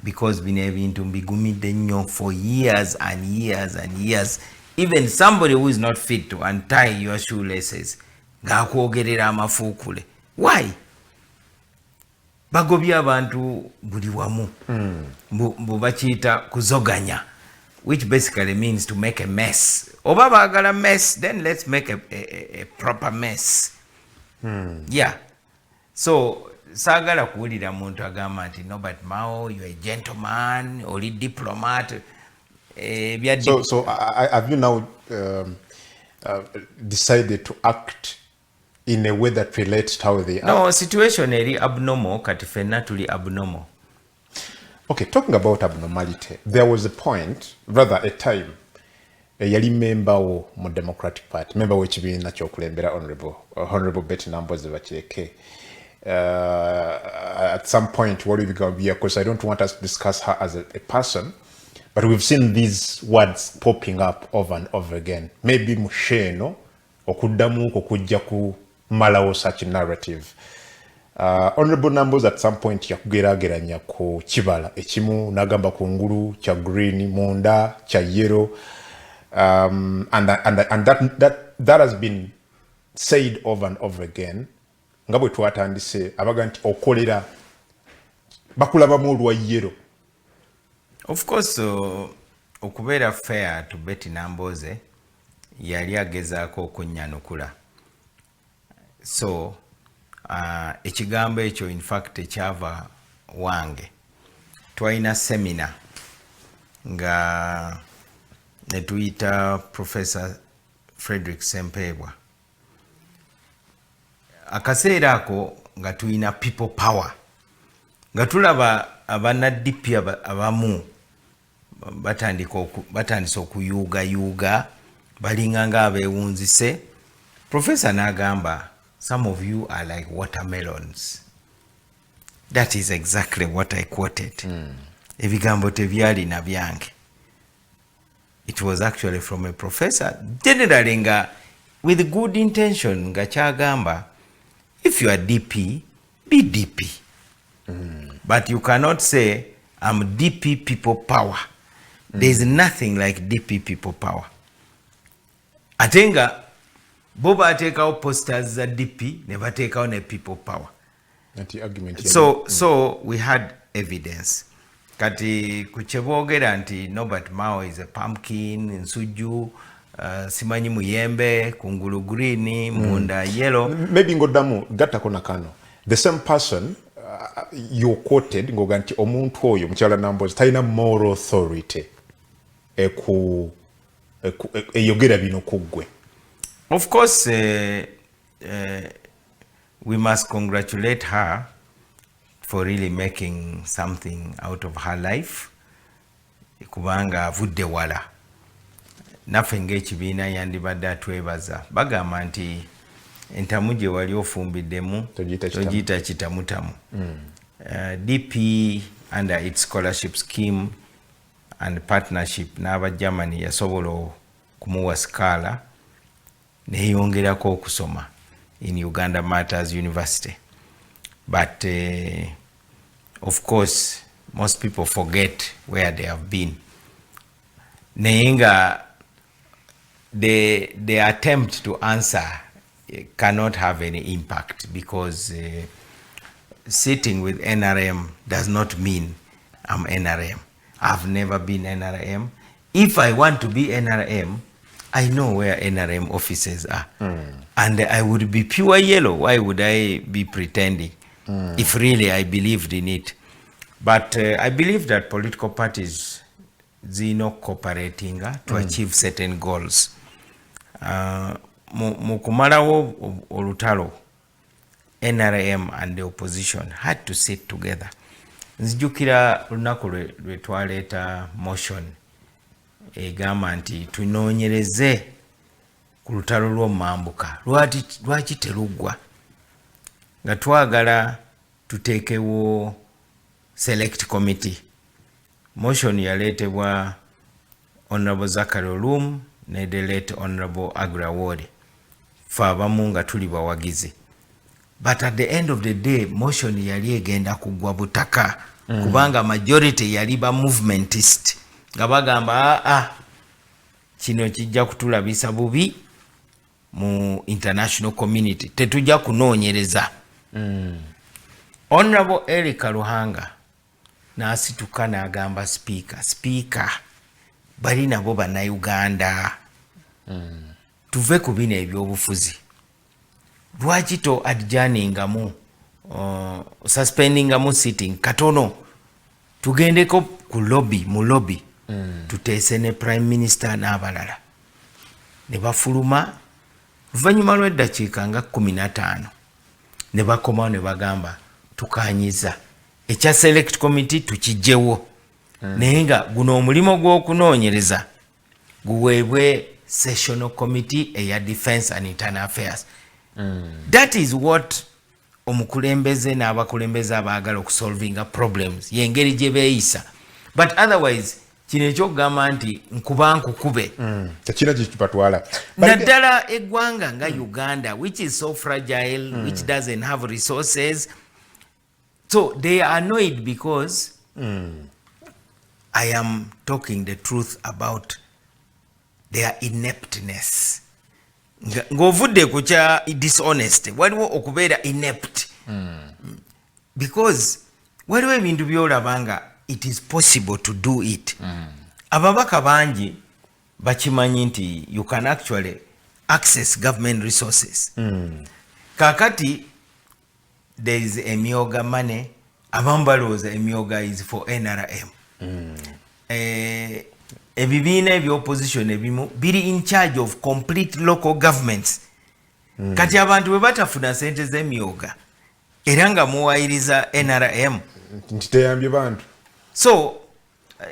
Speaker 2: because bino ebintu mbigumidde nnyo for years and years and years. Even somebody who is not fit to untie your shoelaces ng'akwogerera amafuukule. Why? Bagobya abantu buli wamu mbu bakiyita kuzoganya, which basically means to make a mess. Oba bagala mess, then let's make a proper mess. Yeah. So sagala kuwulira muntu agamba nti Norbert Mao, you're a gentleman, oli diplomat.
Speaker 1: So have you now decided to act in a way that relates to how they are?
Speaker 2: No, situation eri abnormal, kati fenna tuli abnormal.
Speaker 1: Okay, talking about abnormality, there was a point, rather a time, yali member wo mu Democratic Party, member w'ekibiina ky'okulembera Honorable Betty Namboze Bakireke. At some point, what we going to be, because I don't want us to discuss her as a person, but we've seen these words popping up over and over again. Maybe musheno okuddamu okujja ku malawo such narrative. Honorable Namboze at some point yakugerageranya ku kibala ekimu nagamba ku ngulu kya green munda kya yellow, and that has been said over and over again. Nga bwe twatandise abaga nti okolera bakulabamu olwa yellow.
Speaker 2: Of course, okubeera fair to Betty Namboze yali agezaako okunnyanukula. So ekigambo ekyo in fact ekyava wange. Twalina seminar nga netuyita Professor Frederick Sempebwa. Akaseera ako nga tuyina people power. Nga tulaba abanadipi abamu batandise okuyuuga balinga nga abeewunzise. Professor n'agamba, some of you are like watermelons. That is exactly what I quoted. Ebigambo tebyali na byange. It was actually from a professor. Generally nga with good intention nga kyagamba, if you are DP, be DP. But you cannot say, I'm DP people power. There is nothing like DP people power. Atenga, Boba atekawo posters za DP, never tekawo ne people power. So we had evidence. Kati kuchebogera nti Norbert Mao is a pumpkin, nsuju, simanyi muyembe, kungulu green, munda yellow.
Speaker 1: Maybe ngodamu gata kona kano. The same person you quoted ngoga nti omuntu oyo mukyala Namboze talina moral authority eyogera bino kuggwe.
Speaker 2: Of course, we must congratulate her for really making something out of her life. Kubanga avudde wala. Naffe ng'ekibiina yandibadde atwebaza. Bagamba nti entamu gye wali ofumbiddemu togiyita kitamutamu. DP under its scholarship scheme and partnership n'aba Germany yasobola kumuwa skala neyongerako okusoma in Uganda Matters University. But of course most people forget where they have been. Neinga, the attempt to answer cannot have any impact because sitting with NRM does not mean I'm NRM. I've never been NRM. If I want to be NRM, I know where NRM offices are. And I would be pure yellow. Why would I be pretending if really I believed in it? But I believe that political parties zino cooperating to achieve certain goals. Mukumalawo olutalo, NRM and the opposition had to sit together. Nzijukira lunaku lwe twaleeta motion egamba nti tunoonyereze ku lutalo lw'omumambuka lwaki teruggwa, nga twagala tuteekewo select committee. Motion yaleetebwa Honorable Zachary Olum ne the late Honorable Agra Ward, fe abamu nga tuli bawagizi. But at the end of the day, motion yali egenda kugwa butaka kubanga majority yali ba movementist nga bagamba kino kijja kutulabisa bubi mu international community, tetujja kunoonyereza. Honorable Erika Ruhanga n'asituka n'agamba speaker bali nabo bannayuganda tuve ku bino ebyobufuzi, lwaki to adjourningamu suspendingamu sitting katono tugendeko ku mu lobby tuteese ne prime minister n'abalala ne bafuluma. Luvannyuma lw'eddakiika nga 15 ne bakomawo ne bagamba tukanyiza ekya select committee tukijjewo, naye nga guno omulimo gw'okunoonyereza guweebwe sessional committee eya defense and internal affairs. That is what omukulembeze n'abakulembeze abaagala okusolvinga problems yengeri gye beeyisa. But otherwise kino ekyokugamba nti nkuba nkukube
Speaker 1: tekina kipatwala
Speaker 2: naddala eggwanga nga Uganda which is so fragile, which doesn't have resources, so they are annoyed because I am talking the truth about their ineptness. Ng'ovudde ku kya dishonest waliwo okubeera inept because waliwo ebintu byolabanga it is possible to do it. Ababaka bangi bakimanyi nti you can actually access government resources. Kakati there is emyoga money, abamu balowooza emyoga is for NRM. Ebibiina eby'opposition ebimu biri in charge of complete local governments. Kati abantu bwe batafuna sente z'emyoga era nga muwayiriza NRM
Speaker 1: nti teyambye bantu.
Speaker 2: So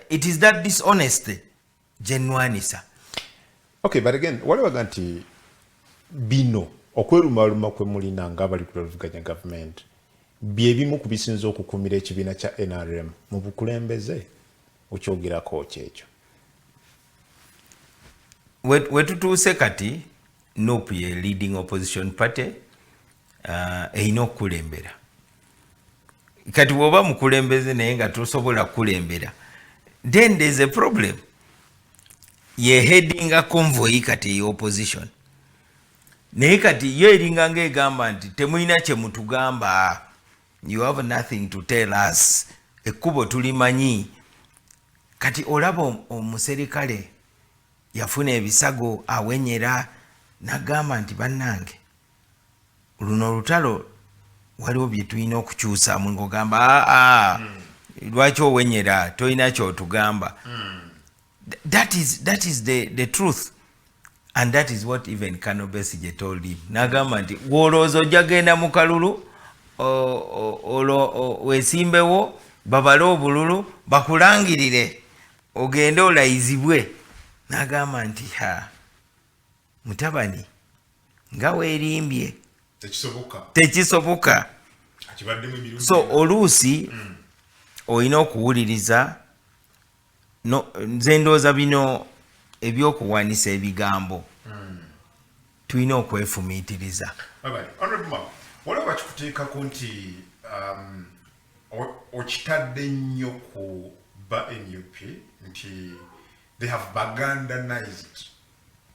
Speaker 2: it is that dishonesty genuinisa.
Speaker 1: Okay, but again waliwo nti bino okwerumaluma kwe mulina nga bali kuluvuganya government bye bimu ku bisinza okukumira ekibiina kya NRM mu bukulembeze okyogerako kyekyo.
Speaker 2: Wetutuuse kati NUP ye leading opposition party eyina okukulembera. Kati bw'oba mukulembeze naye nga tosobola kukulembera, then there's a problem. Ye heading a convoy kati opposition. Naye kati yo eringa ng'egamba nti temulina kye mutugamba, you have nothing to tell us, ekkubo tulimanyi. Kati olaba omuserikale yafuna ebisago awenyera n'agamba nti bannange luno olutalo waliwo bye tulina okukyusaamu, ng'ogamba lwaki owenyera tolina kyotugamba. That is the truth, and that is what even Kano Besigye told him. N'agamba nti gw'olowooza ojja genda mu kalulu weesimbewo babale obululu bakulangirire ogende olayizibwe. N'agamba nti mutabani nga weerimbye tekisoboka. So oluusi olina okuwuliriza nze ndowooza bino ebyokuwanisa ebigambo tulina okwefumiitiriza.
Speaker 1: waliwo bakikuteekako nti okitadde nnyo ku ba NUP nti they have Bagandanized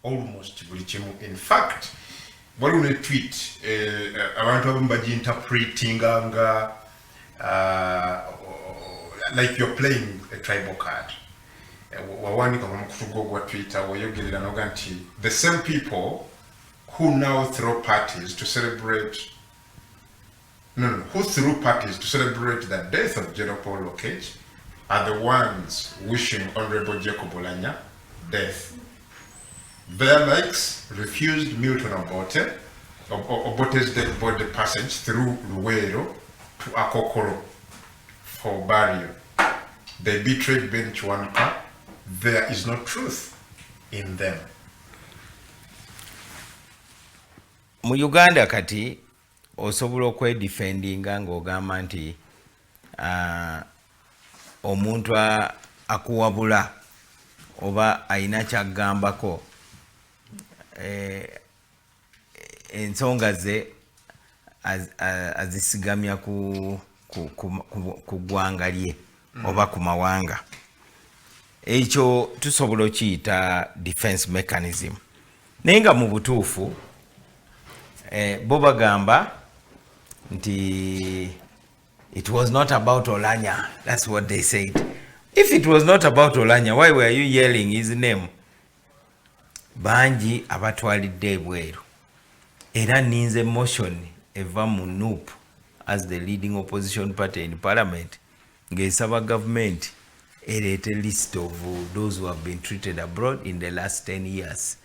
Speaker 1: almost buli kimu. In fact waliwo ne tweet abantu abamu baginterpretinga nga like you're playing a tribal card. Wawanika kwa mkutugo kwa Twitter wayogelera noga nti the same people who now throw parties to celebrate who threw parties to celebrate the death of General Paul Lokech are the ones wishing Honorable Jacob Olanya death. Their likes refused Milton Obote's dead body passage through Luwero to Akokoro for burial. They betrayed Ben Chwanka. There is no truth in them.
Speaker 2: Mu Uganda kati osobola okwedefendinga ng'ogamba nti omuntu akuwabula oba ayina kyagambako ensonga ze azisigamya ku ggwanga lye oba ku mawanga. Ekyo tusobola okiyita defense mechanism. Naye nga mu butuufu bo bagamba nti it was not about Olanya. That's what they said. If it was not about Olanya, why were you yelling his name? Banji abatwalidde ebweru. Era ninze motion eva mu NUP as the leading opposition party in parliament ng'esaba government erete list of those who have been treated abroad in the last 10 years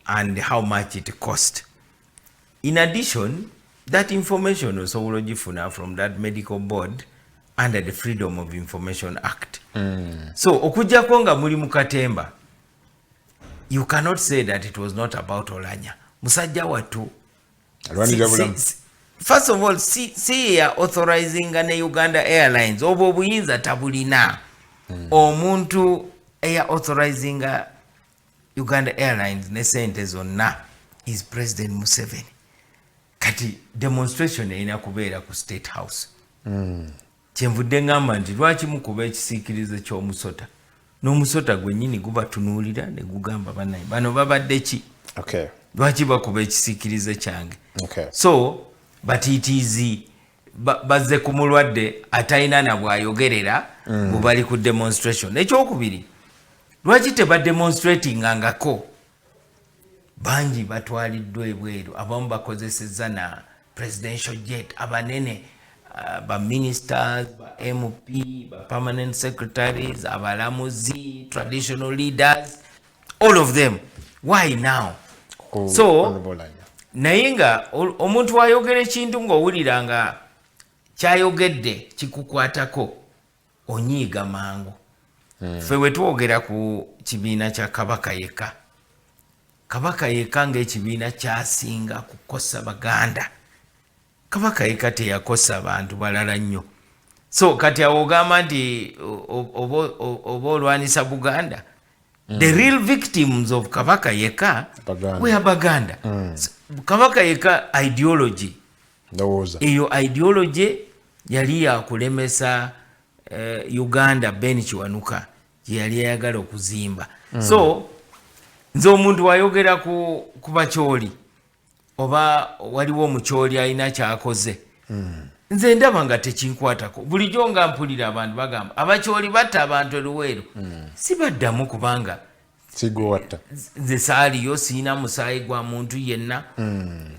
Speaker 2: and how much it cost. In addition, that information osobola ogifuna from that medical board under the Freedom of Information Act. So okujjako nga muli mu katemba, you cannot say that it was not about Olanya. Musajja watu. First of all, see authorizing an Uganda Airlines. Obo buyinza tabulina. Omuntu authorizing Uganda Airlines ne sente zonna is President Museveni. Kati demonstration erina kubeera ku State House. Kyenvudde ngamba nti lwaki mukuba ekisiikirize ky'omusota n'omusota gwennyini gubatunuulira ne gugamba bannaye bano babadde ki? Lwaki bakuba ekisiikirize kyange? So batiitiizi bazze ku mulwadde atalina na bw'ayogerera bwe bali ku demonstration. Ekyokubiri, lwaki tebademonstratingangako? Bangi batwaliddwa ebweru, abamu bakozesezza na presidential jet, abanene ba ministers, ba MP, ba permanent secretaries, abalamuzi, traditional leaders, all of them. Why now? So naye nga omuntu ayogera ekintu ng'owulira nga kyayogedde kikukwatako onyiiga mangu. Ffe we twogera ku kibiina kya Kabaka yekka. Kabaka yekka ng'ekibiina kyasinga kukosa Baganda. Kabaka yekka teyakosa bantu balala nnyo. So kati awo ogamba nti oba olwanisa Buganda. The real victims of Kabaka yekka were Baganda. Kabaka yekka ideology. Eyo ideology yali yakulemesa Uganda Ben Kiwanuka yali ayagala okuzimba. So nze omuntu wayogera ku bakyoli oba waliwo omukyoli alina kyakoze, nze ndaba nga tekinkwatako. Bulijjo nga mpulira abantu bagamba abakyoli batta abantu Luweero, sibaddamu kubanga nze saaliyo siina musaayi gwa muntu yenna.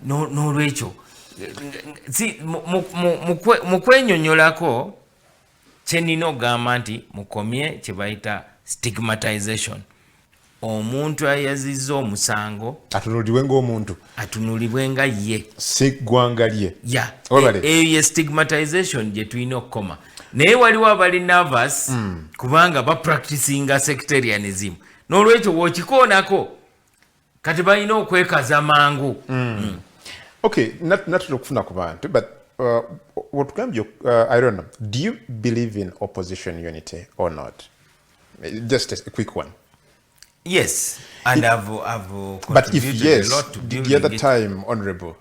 Speaker 2: N'olwekyo mu kwenyonyolako kyenina ogamba nti mukomye kye bayita stigmatization. Omuntu ayazizza omusango
Speaker 1: atunulibwe ng'omuntu,
Speaker 2: atunulibwe nga ye,
Speaker 1: si ggwanga lye.
Speaker 2: Eyo ye stigmatization gye tulina okukoma. Naye waliwo abali nervous kubanga bapracticinga sectarianism. N'olwekyo wookikoonako kati balina okwekaza mangu.
Speaker 1: Okay, natera okufuna ku bantu, but what I don't know. Do you believe in opposition unity or not? Just a quick one.
Speaker 2: Yes, and I've
Speaker 1: but if
Speaker 2: contributed
Speaker 1: yes,
Speaker 2: a lot to building
Speaker 1: the other
Speaker 2: it.
Speaker 1: time, Honorable,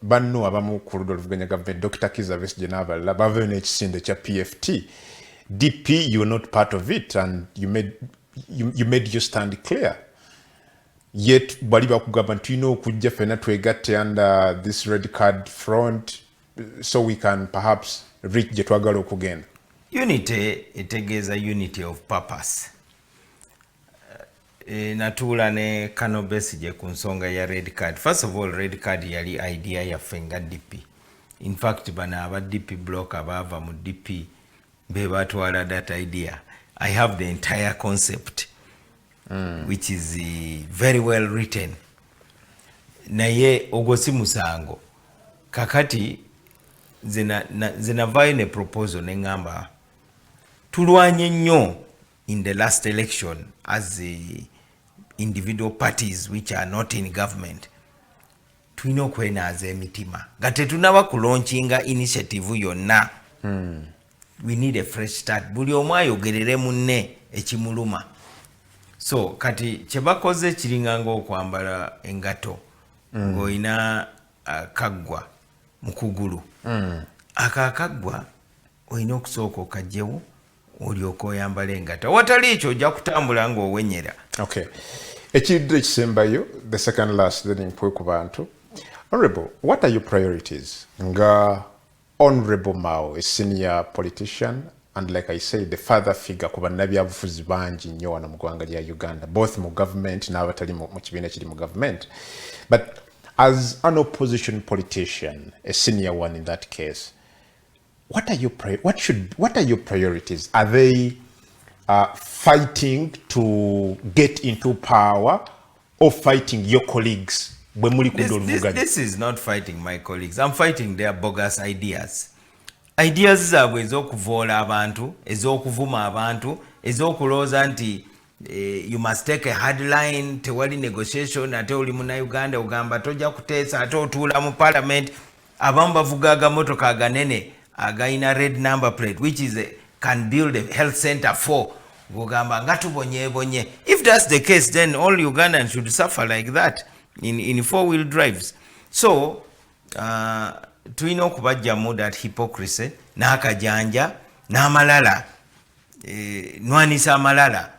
Speaker 1: banno abamu ku ludda oluvuganya government, Dr. Kizza Besigye n'abalala bava n'ekisinde kya PFT. DP, you were not part of it, and you made your stand clear. Yet, bali bakugamba nti tulina okujja ffenna twegatte under this red card front, so we can perhaps reach gye twagala okugenda.
Speaker 2: Unity etegeeza unity of purpose. Natuula ne Kano Besigye ku nsonga ya red card. First of all, red card yali idea yaffe nga DP. In fact, bana aba DP block abava mu DP be batwala that idea. I have the entire concept, which is very well written. Naye ogosi musango. Kakati zinavayo ne proposal nengamba tulwanye nnyo in the last election as individual parties which are not in government. Tulina okwenaaza emitima nga tetunaba kulauncinga initiative yonna. We need a fresh start. Buli omu ayogerere munne ekimuluma. So kati kyebakoze kiringa ng'okwambala engato ng'olina kaggwa mu kugulu. Akakaggwa olina okusooka okagyewo olyoka oyambala engato. Watali ekyo ojja kutambula ng'owenyera.
Speaker 1: Okay. Ekiridde ekisembayo, the second last, then nkwe ku bantu. Honorable, what are your priorities? Nga Honorable Mao, a senior politician, and like I say, the father figure ku bannabyabufuzi bangi nnyo wano mu ggwanga lya Uganda, both mu government n'abatali mu kibiina kiri mu government. But as an opposition politician, a senior one in that case, what are your priorities? Are they fighting to get into power or fighting your colleagues?
Speaker 2: This is not fighting my colleagues. I'm fighting their bogus ideas. Ideas zaabwe ez'okuvoola abantu, ez'okuvuma abantu, ez'okulooza nti you must take a hard line, tewali negotiation, ate oli Munnayuganda ogamba tojja kuteesa, ate otuula mu parliament, abamu bavuga agamotoka aganene agayina red number plate, which is can build a health center for. Gugamba nga tubonye. If that's the case, then all Ugandans should suffer like that in four-wheel drives. So tulina okubajjamu that hypocrisy n'akajanja n'amalala, nwanisa amalala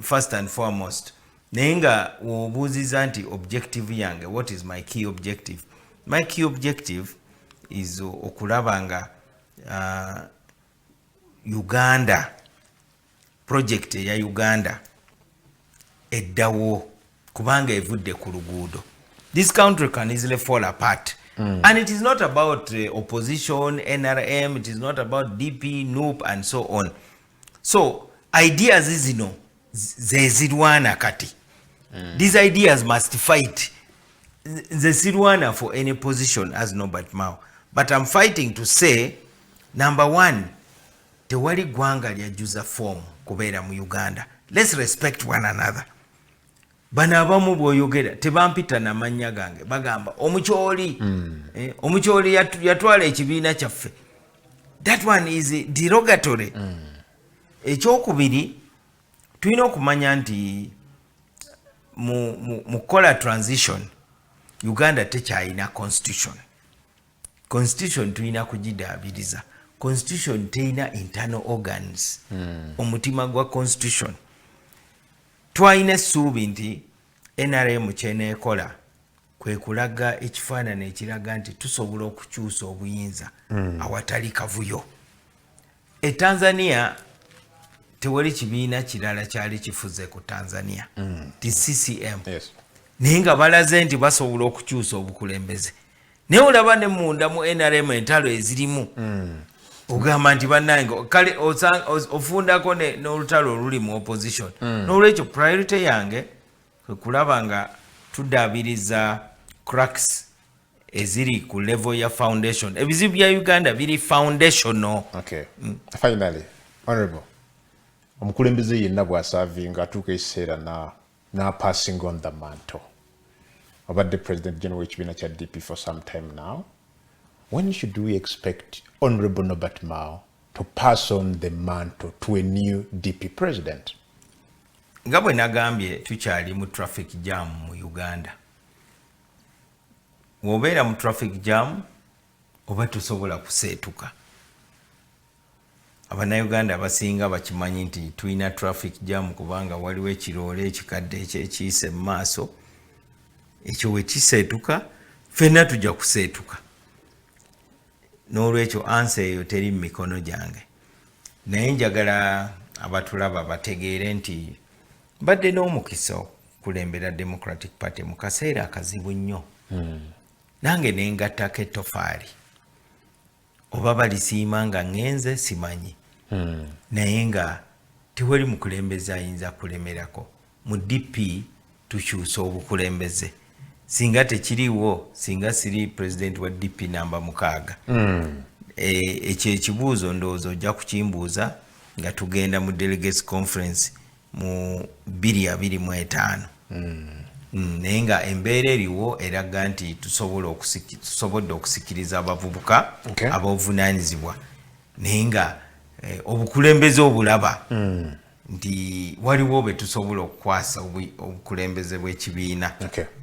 Speaker 2: first and foremost. Naye nga obuuziza nti objective yange, what is my key objective? My key objective is okulaba nga Uganda, project ya Uganda eddawo kubanga evudde ku luguudo. This country can easily fall apart. And it is not about opposition, NRM, it is not about DP, NUP, and so on. So, ideas zino zezirwana kati. These ideas must fight. Zezirwana for any position as Norbert Mao. But I'm fighting to say, number one, tewali gwanga lyajuza form kubeera mu Uganda. Let's respect one another. Bano abamu bw'oyogera tebampita na mannya gange bagamba omukyoli omukyoli yatwala ekibiina kyaffe. That one is derogatory. Ekyokubiri tulina okumanya nti mu kola transition Uganda tekyalina constitution. Constitution tulina kugidaabiriza. Constitution teina internal organs. Omutima gwa constitution. Twalina essuubi nti NRM kyeneekola kwe kulaga ekifaananyi ekiraga nti tusobola okukyusa obuyinza awatali kavuyo. Tanzania tewali kibiina kirala kyali kifuze ku Tanzania. Ti CCM. Naye nga balaze nti basobola okukyusa obukulembeze. Naye olaba ne munda mu NRM entalo ezirimu. Ogamba nti bannange kale ofundako n'olutalo oluli mu opposition. N'olwekyo priority yange kwe kulaba nga tudaabiriza cracks eziri ku level ya foundation. Ebizibu bya Uganda biri foundational.
Speaker 1: Okay. Finally, Honorable, omukulembeze yenna bw'asaavinga atuuka ekiseera na passing on the mantle. Obadde President General w'ekibiina kya DP for some time now. when should we expect Honorable Norbert Mao to pass on the mantle to a new DP president?
Speaker 2: Nga bwe nagambye tukyali mu traffic jam mu Uganda. Wobeera mu traffic jam oba tusobola kuseetuka. Abannayuganda abasinga bakimanyi nti tulina traffic jam kubanga waliwo ekiroole ekikadde ekyekiyise mu maaso. Ekyo we kiseetuka ffenna tujja kuseetuka. N'olwekyo ansa eyo teri mu mikono gyange. Naye njagala abatulaba bategeere nti mbadde n'omukisa okulembera Democratic Party mu kaseera akazibu nnyo. Nange ne ngattako ettofaali. Oba balisiima nga ngenze simanyi. Naye nga tewali mukulembeze ayinza kulemerako. Mu DP tukyusa obukulembeze. Singa tekiriwo, singa siri president wa DP namba 6. Ekyo ekibuuzo ndowooza ojja kukimbuuza nga tugenda mu delegates conference mu 2025. Naye nga embeera eriwo eraga nti tusobodde okusikiriza abavubuka ab'obuvunaanyizibwa. Naye nga obukulembeze obulaba nti waliwo be tusobola okukwasa obukulembeze bw'ekibiina.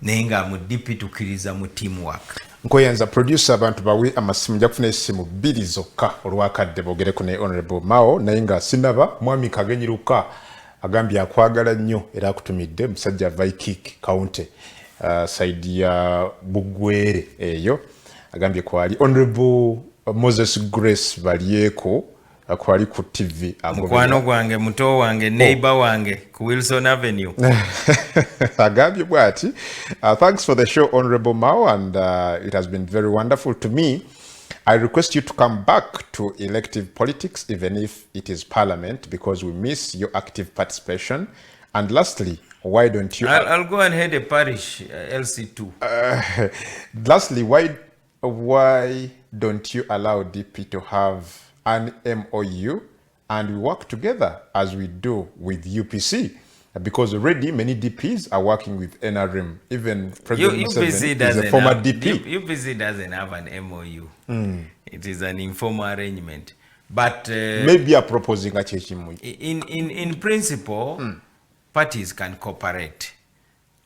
Speaker 2: Naye nga mu DP tukkiriza mu teamwork.
Speaker 1: Nkoyanza producer abantu bawe amasimu nja kufuna essimu 2 zokka olwakadde bogereko ne Honorable Mao naye nga sinaba mwami Kagenyiruka agambye akwagala nnyo era akutumidde musajja Vaikik County side ya Bugwere eyo agambye kwali Honorable Moses Grace Balieko akwali ku TV
Speaker 2: mukwano gwange muto wange neighbor wange ku Wilson Avenue.
Speaker 1: Agambye bwati thanks for the show Honorable Mao and it has been very wonderful to me. I request you to come back to elective politics even if it is parliament because we miss your active participation. And lastly, why don't you
Speaker 2: I'll go and head a parish LC2.
Speaker 1: Lastly, why don't you allow DP to have an MOU and we work together as we do with UPC? Because already many DPs are working with NRM. Even President Museveni is a former DP.
Speaker 2: UPC doesn't have an MOU. It is an informal arrangement. But
Speaker 1: maybe are proposing a change
Speaker 2: in principle, parties can cooperate,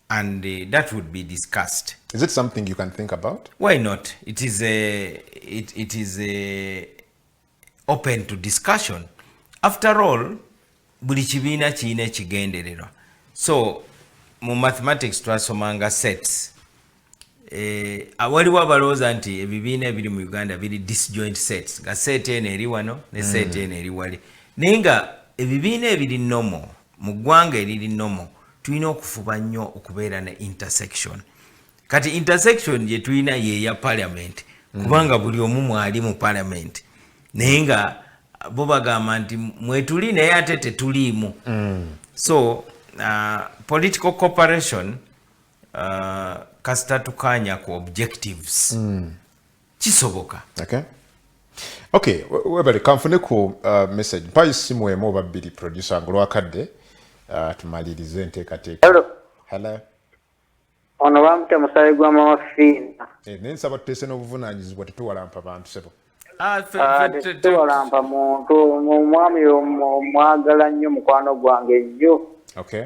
Speaker 2: and that would be discussed.
Speaker 1: Is it something you can think about?
Speaker 2: Why not? It is open to discussion. After all, buli kibiina kiina ekigendererwa. So mu mathematics twasomanga sets. Waliwo abalowooza nti ebibiina ebiri mu Uganda biri disjoint sets. Nga set eno eri wano ne set eno eri wali. Naye nga ebibiina ebiri nomo mu ggwanga eriri nomo tulina okufuba nnyo okubeera ne intersection. Kati intersection gye tulina ye ya parliament kubanga buli omu mwali mu parliament. Naye nga bo bagamba nti mwetuli naye ate tetuliimu. So political cooperation kasita tukanya ku objectives kisoboka.
Speaker 1: Okay, webale kanfune ku message mpayi simu emu oba bbiri producer ngo lwakadde tumalirize enteekateeka. Hello.
Speaker 6: Ono bamute musayi gwa mama Fina.
Speaker 1: Nensaba tuteese n'obuvunaanyizibwa tetuwalampa abantu sebo.
Speaker 6: Tetuwalampa muntu omwami omwagala nnyo mukwano gwange nnyo.
Speaker 1: Okay.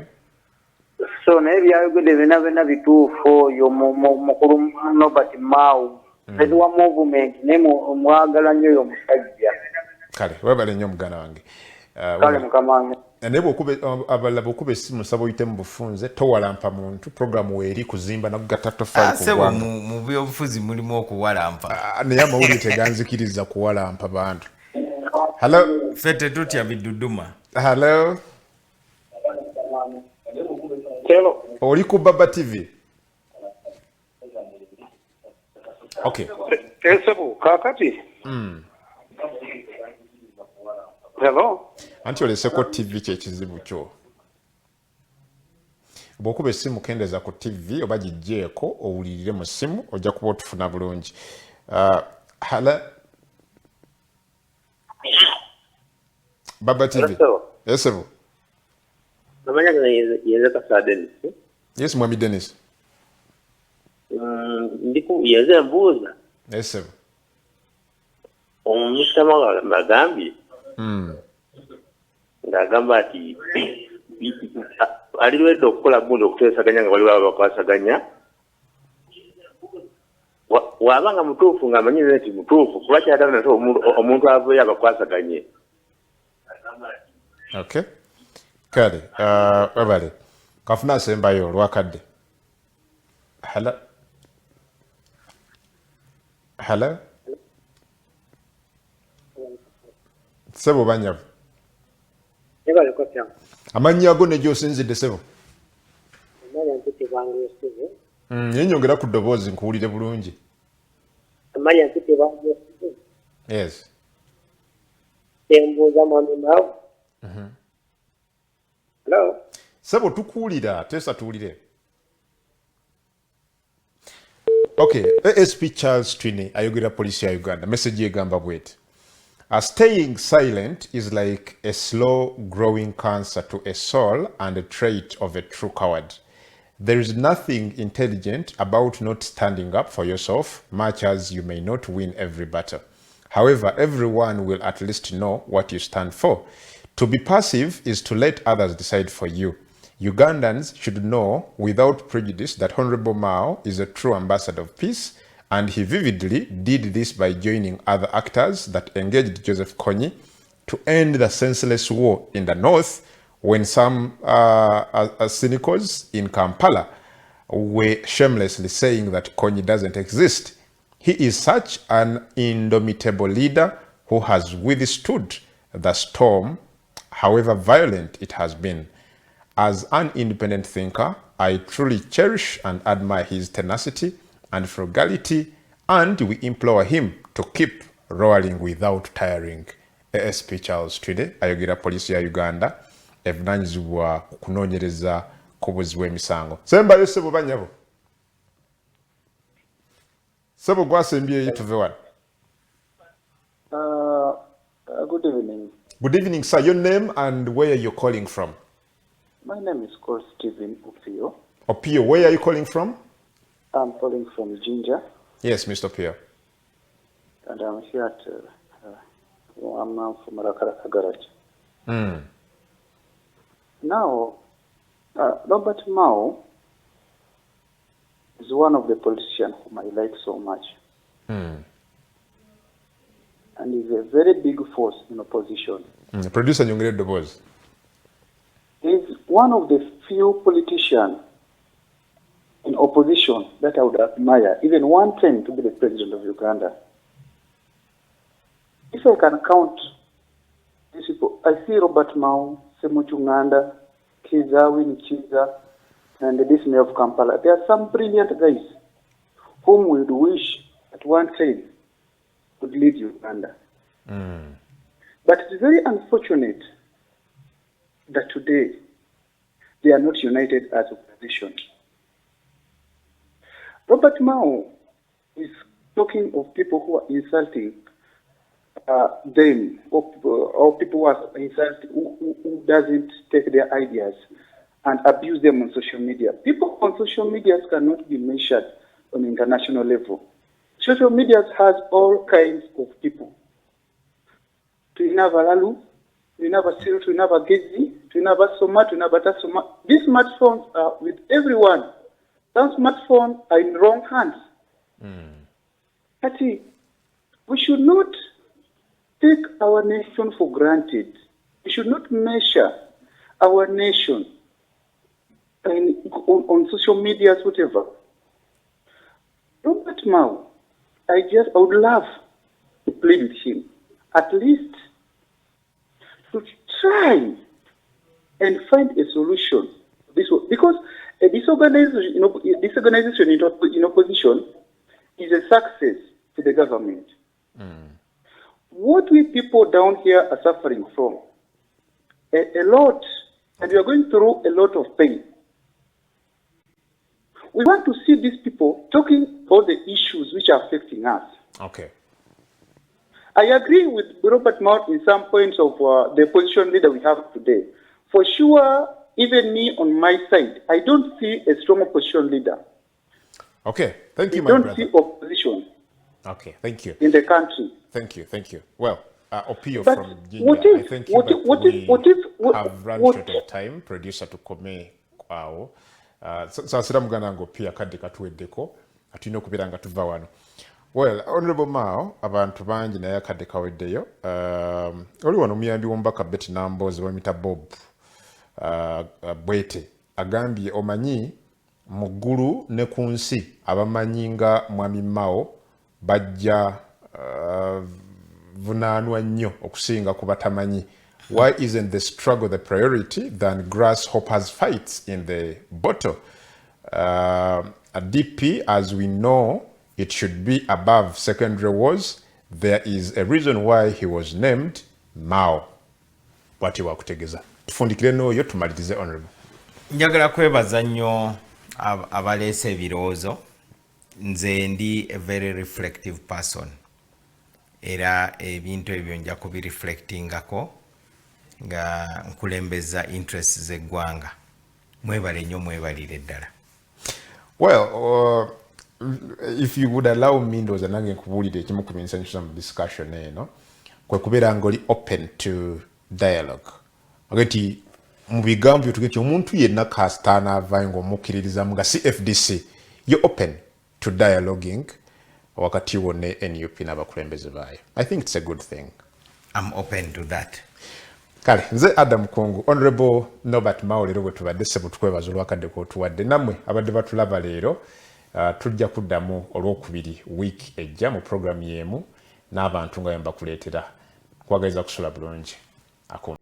Speaker 6: So naye byayogedde byonna bituufu oyo mukulu Norbert Mao. Tetuwa movement naye omwagala nnyo oyo omusajja.
Speaker 1: Kale webale nnyo muganda wange.
Speaker 6: Kale mukamange.
Speaker 1: Naye abalala bw'okuba essimu nsaba oyite mu bufunze towalampa muntu programu weeri kuzimba nakugatta tofaali ku ggwanga.
Speaker 2: Mu byobufuzi mulimu okuwalampa.
Speaker 1: Naye amawulire teganzikiriza kuwalampa bantu. Hello.
Speaker 2: Ffe tetutya bidduduma.
Speaker 1: Hello.
Speaker 6: Hello.
Speaker 1: Oli ku Baba TV. Okay.
Speaker 6: Esebo kakati. Hello.
Speaker 1: Anti oleseko TV kyekizibu kyo. Bw'okuba essimu kendeza ku TV oba giggyeko owulirire mu ssimu ojja kuba otufuna bulungi. Hala Baba TV. Esebo.
Speaker 6: Namanya yeze kasa Dennis.
Speaker 1: Yes, Mwami Dennis.
Speaker 6: Ndiku yeze mbuza.
Speaker 1: Esebo.
Speaker 8: Omusama bagambye ng'agamba ati aliredde okukola gundi okuteesaganya nga waliwo abakwasaganya wabanga mutuufu ng'amanyire nti mutuufu kuba kyagala nti omuntu aveeyo abakwasaganye.
Speaker 1: Okay. Kale, webale. Kafuna asembayo olwakadde. Hello? Sebo banyavu.
Speaker 9: Nebale kotya.
Speaker 1: Amannya ago ne gy'osinzidde sebo.
Speaker 9: Amanya mpite bangu yesize.
Speaker 1: Yenyongera ku ddoboozi nkuwulire bulungi.
Speaker 9: Amanya mpite bangu yesize.
Speaker 1: Yes.
Speaker 9: Tembuuza mwami maawe. Hello?
Speaker 1: Sebo tukuwulira, tesa tuwulire. Okay, ASP Charles Twine ayogera polisi ya Uganda. Message yegamba bweti. Staying silent is like a slow-growing cancer to a soul and a trait of a true coward. There is nothing intelligent about not standing up for yourself, much as you may not win every battle. However, everyone will at least know what you stand for. To be passive is to let others decide for you. Ugandans should know without prejudice that Honorable Mao is a true ambassador of peace, and he vividly did this by joining other actors that engaged Joseph Kony to end the senseless war in the north when some cynicals in Kampala were shamelessly saying that Kony doesn't exist. He is such an indomitable leader who has withstood the storm, however violent it has been. As an independent thinker, I truly cherish and admire his tenacity and frugality, and we implore him to keep rolling without tiring. ASP Charles Twine ayogera polisi ya Uganda evunanyizibwa kunoonyereza ku buzzi bw'emisango. Sembayo sebo banyabo. Sebo gwasembye tuve wano.
Speaker 9: Good evening.
Speaker 1: Good evening, sir. Your name and where you're calling from?
Speaker 9: My name is called Stephen Opio.
Speaker 1: Opio, where are you calling from?
Speaker 9: I'm calling from Ginger.
Speaker 1: Yes, Mr. Opio.
Speaker 9: And I'm here at I'm now from Rakaraka Garage. Now, Robert Mao is one of the politicians whom I like so much. And he's a very big force in opposition.
Speaker 1: Producer Nyongere Doboz.
Speaker 9: He's one of the few politicians in opposition that I would admire, even one time to be the president of Uganda. If I can count these people, I see Robert Mao, Semuchunganda, Kiza, Winnie Chiza, and this mayor of Kampala. There are some brilliant guys whom we would wish at one time would lead Uganda. But it's very unfortunate that today they are not united as opposition. Robert Mao is talking of people who are insulting them, or people who are insulting, who doesn't take their ideas and abuse them on social media. People on social media cannot be measured on international level. Social media has all kinds of people. Tuinava Lalu, tuinava Cyril, tuinava Gezi, tuinava Soma, tuinava Tasoma. These smartphones are with everyone. Some smartphones are in wrong hands. But we should not take our nation for granted. We should not measure our nation on social media, whatever. Robert Mao, I would love to play with him, at least to try and find a solution. Because this organization in opposition is a success to the government. What we people down here are suffering from, a lot, and we are going through a lot of pain. We want to see these people talking about the issues which are affecting us.
Speaker 1: Okay.
Speaker 9: I agree with Robert Mao in some points of the opposition leader we have today. For sure, even me on my side, I don't see a strong opposition leader.
Speaker 1: Okay, thank you, my
Speaker 9: brother.
Speaker 1: brother.
Speaker 9: I don't see opposition.
Speaker 1: Okay, thank you.
Speaker 9: In the country.
Speaker 1: Thank you. Well, Opio
Speaker 9: But
Speaker 1: from Ginger,
Speaker 9: what if-
Speaker 1: I think
Speaker 9: what if- what if- what if- what-
Speaker 1: have run
Speaker 9: what-
Speaker 1: short of time. Producer tukome awo. Sasira mugana ngo pia kadde katuweddeko atulina okubeera nga tuva wano. Well, Honorable Mao, abantu bangi naye akadde kaweddeyo. Oli wano omuyambi w'omubaka Betty Nambozi bamuyita Bob Bwete agambye omanyi mu ggulu ne ku nsi abamanyi nga Mwami Mao bajja vunaanwa nnyo okusinga ku batamanyi. Why isn't the struggle the priority than grasshoppers fights in the bottle? A DP, as we know, it should be above secondary wars. There is a reason why he was named Mao. Bwati wakutegeza. Tufundikire n'oyo tumalirize honorable.
Speaker 2: Njagala kwebaza nnyo abaleese ebirowoozo. Nze ndi a very reflective person. Era ebintu ebyo nja kubireflectingako nga nkulembeza interest z'eggwanga. Mwebale nnyo mwebalire ddala.
Speaker 1: Well, if you would allow me ndoza nange nkubuulire ekimu ku binsanyusa mu discussion eno kwe kubeera ng'oli open to dialogue. Agati mu bigambo byotugeti omuntu yenna kasita anaavayo ng'omukkiririzamu nga CFDC you're open to dialoguing wakati wo ne NUP n'abakulembeze baayo. I think it's a good thing.
Speaker 2: I'm open to that.
Speaker 1: Kale, nze Adam Kungu, Honorable Norbert Mao leero bwe tubadde ssebo tukwebaza olwakadde k'otuwadde nammwe abadde batulaba leero. Tujja kuddamu olwokubiri week ejja mu program y'emu n'abantu nga bwe mbakuleetera. Kwagaliza kusula bulungi. Akuma.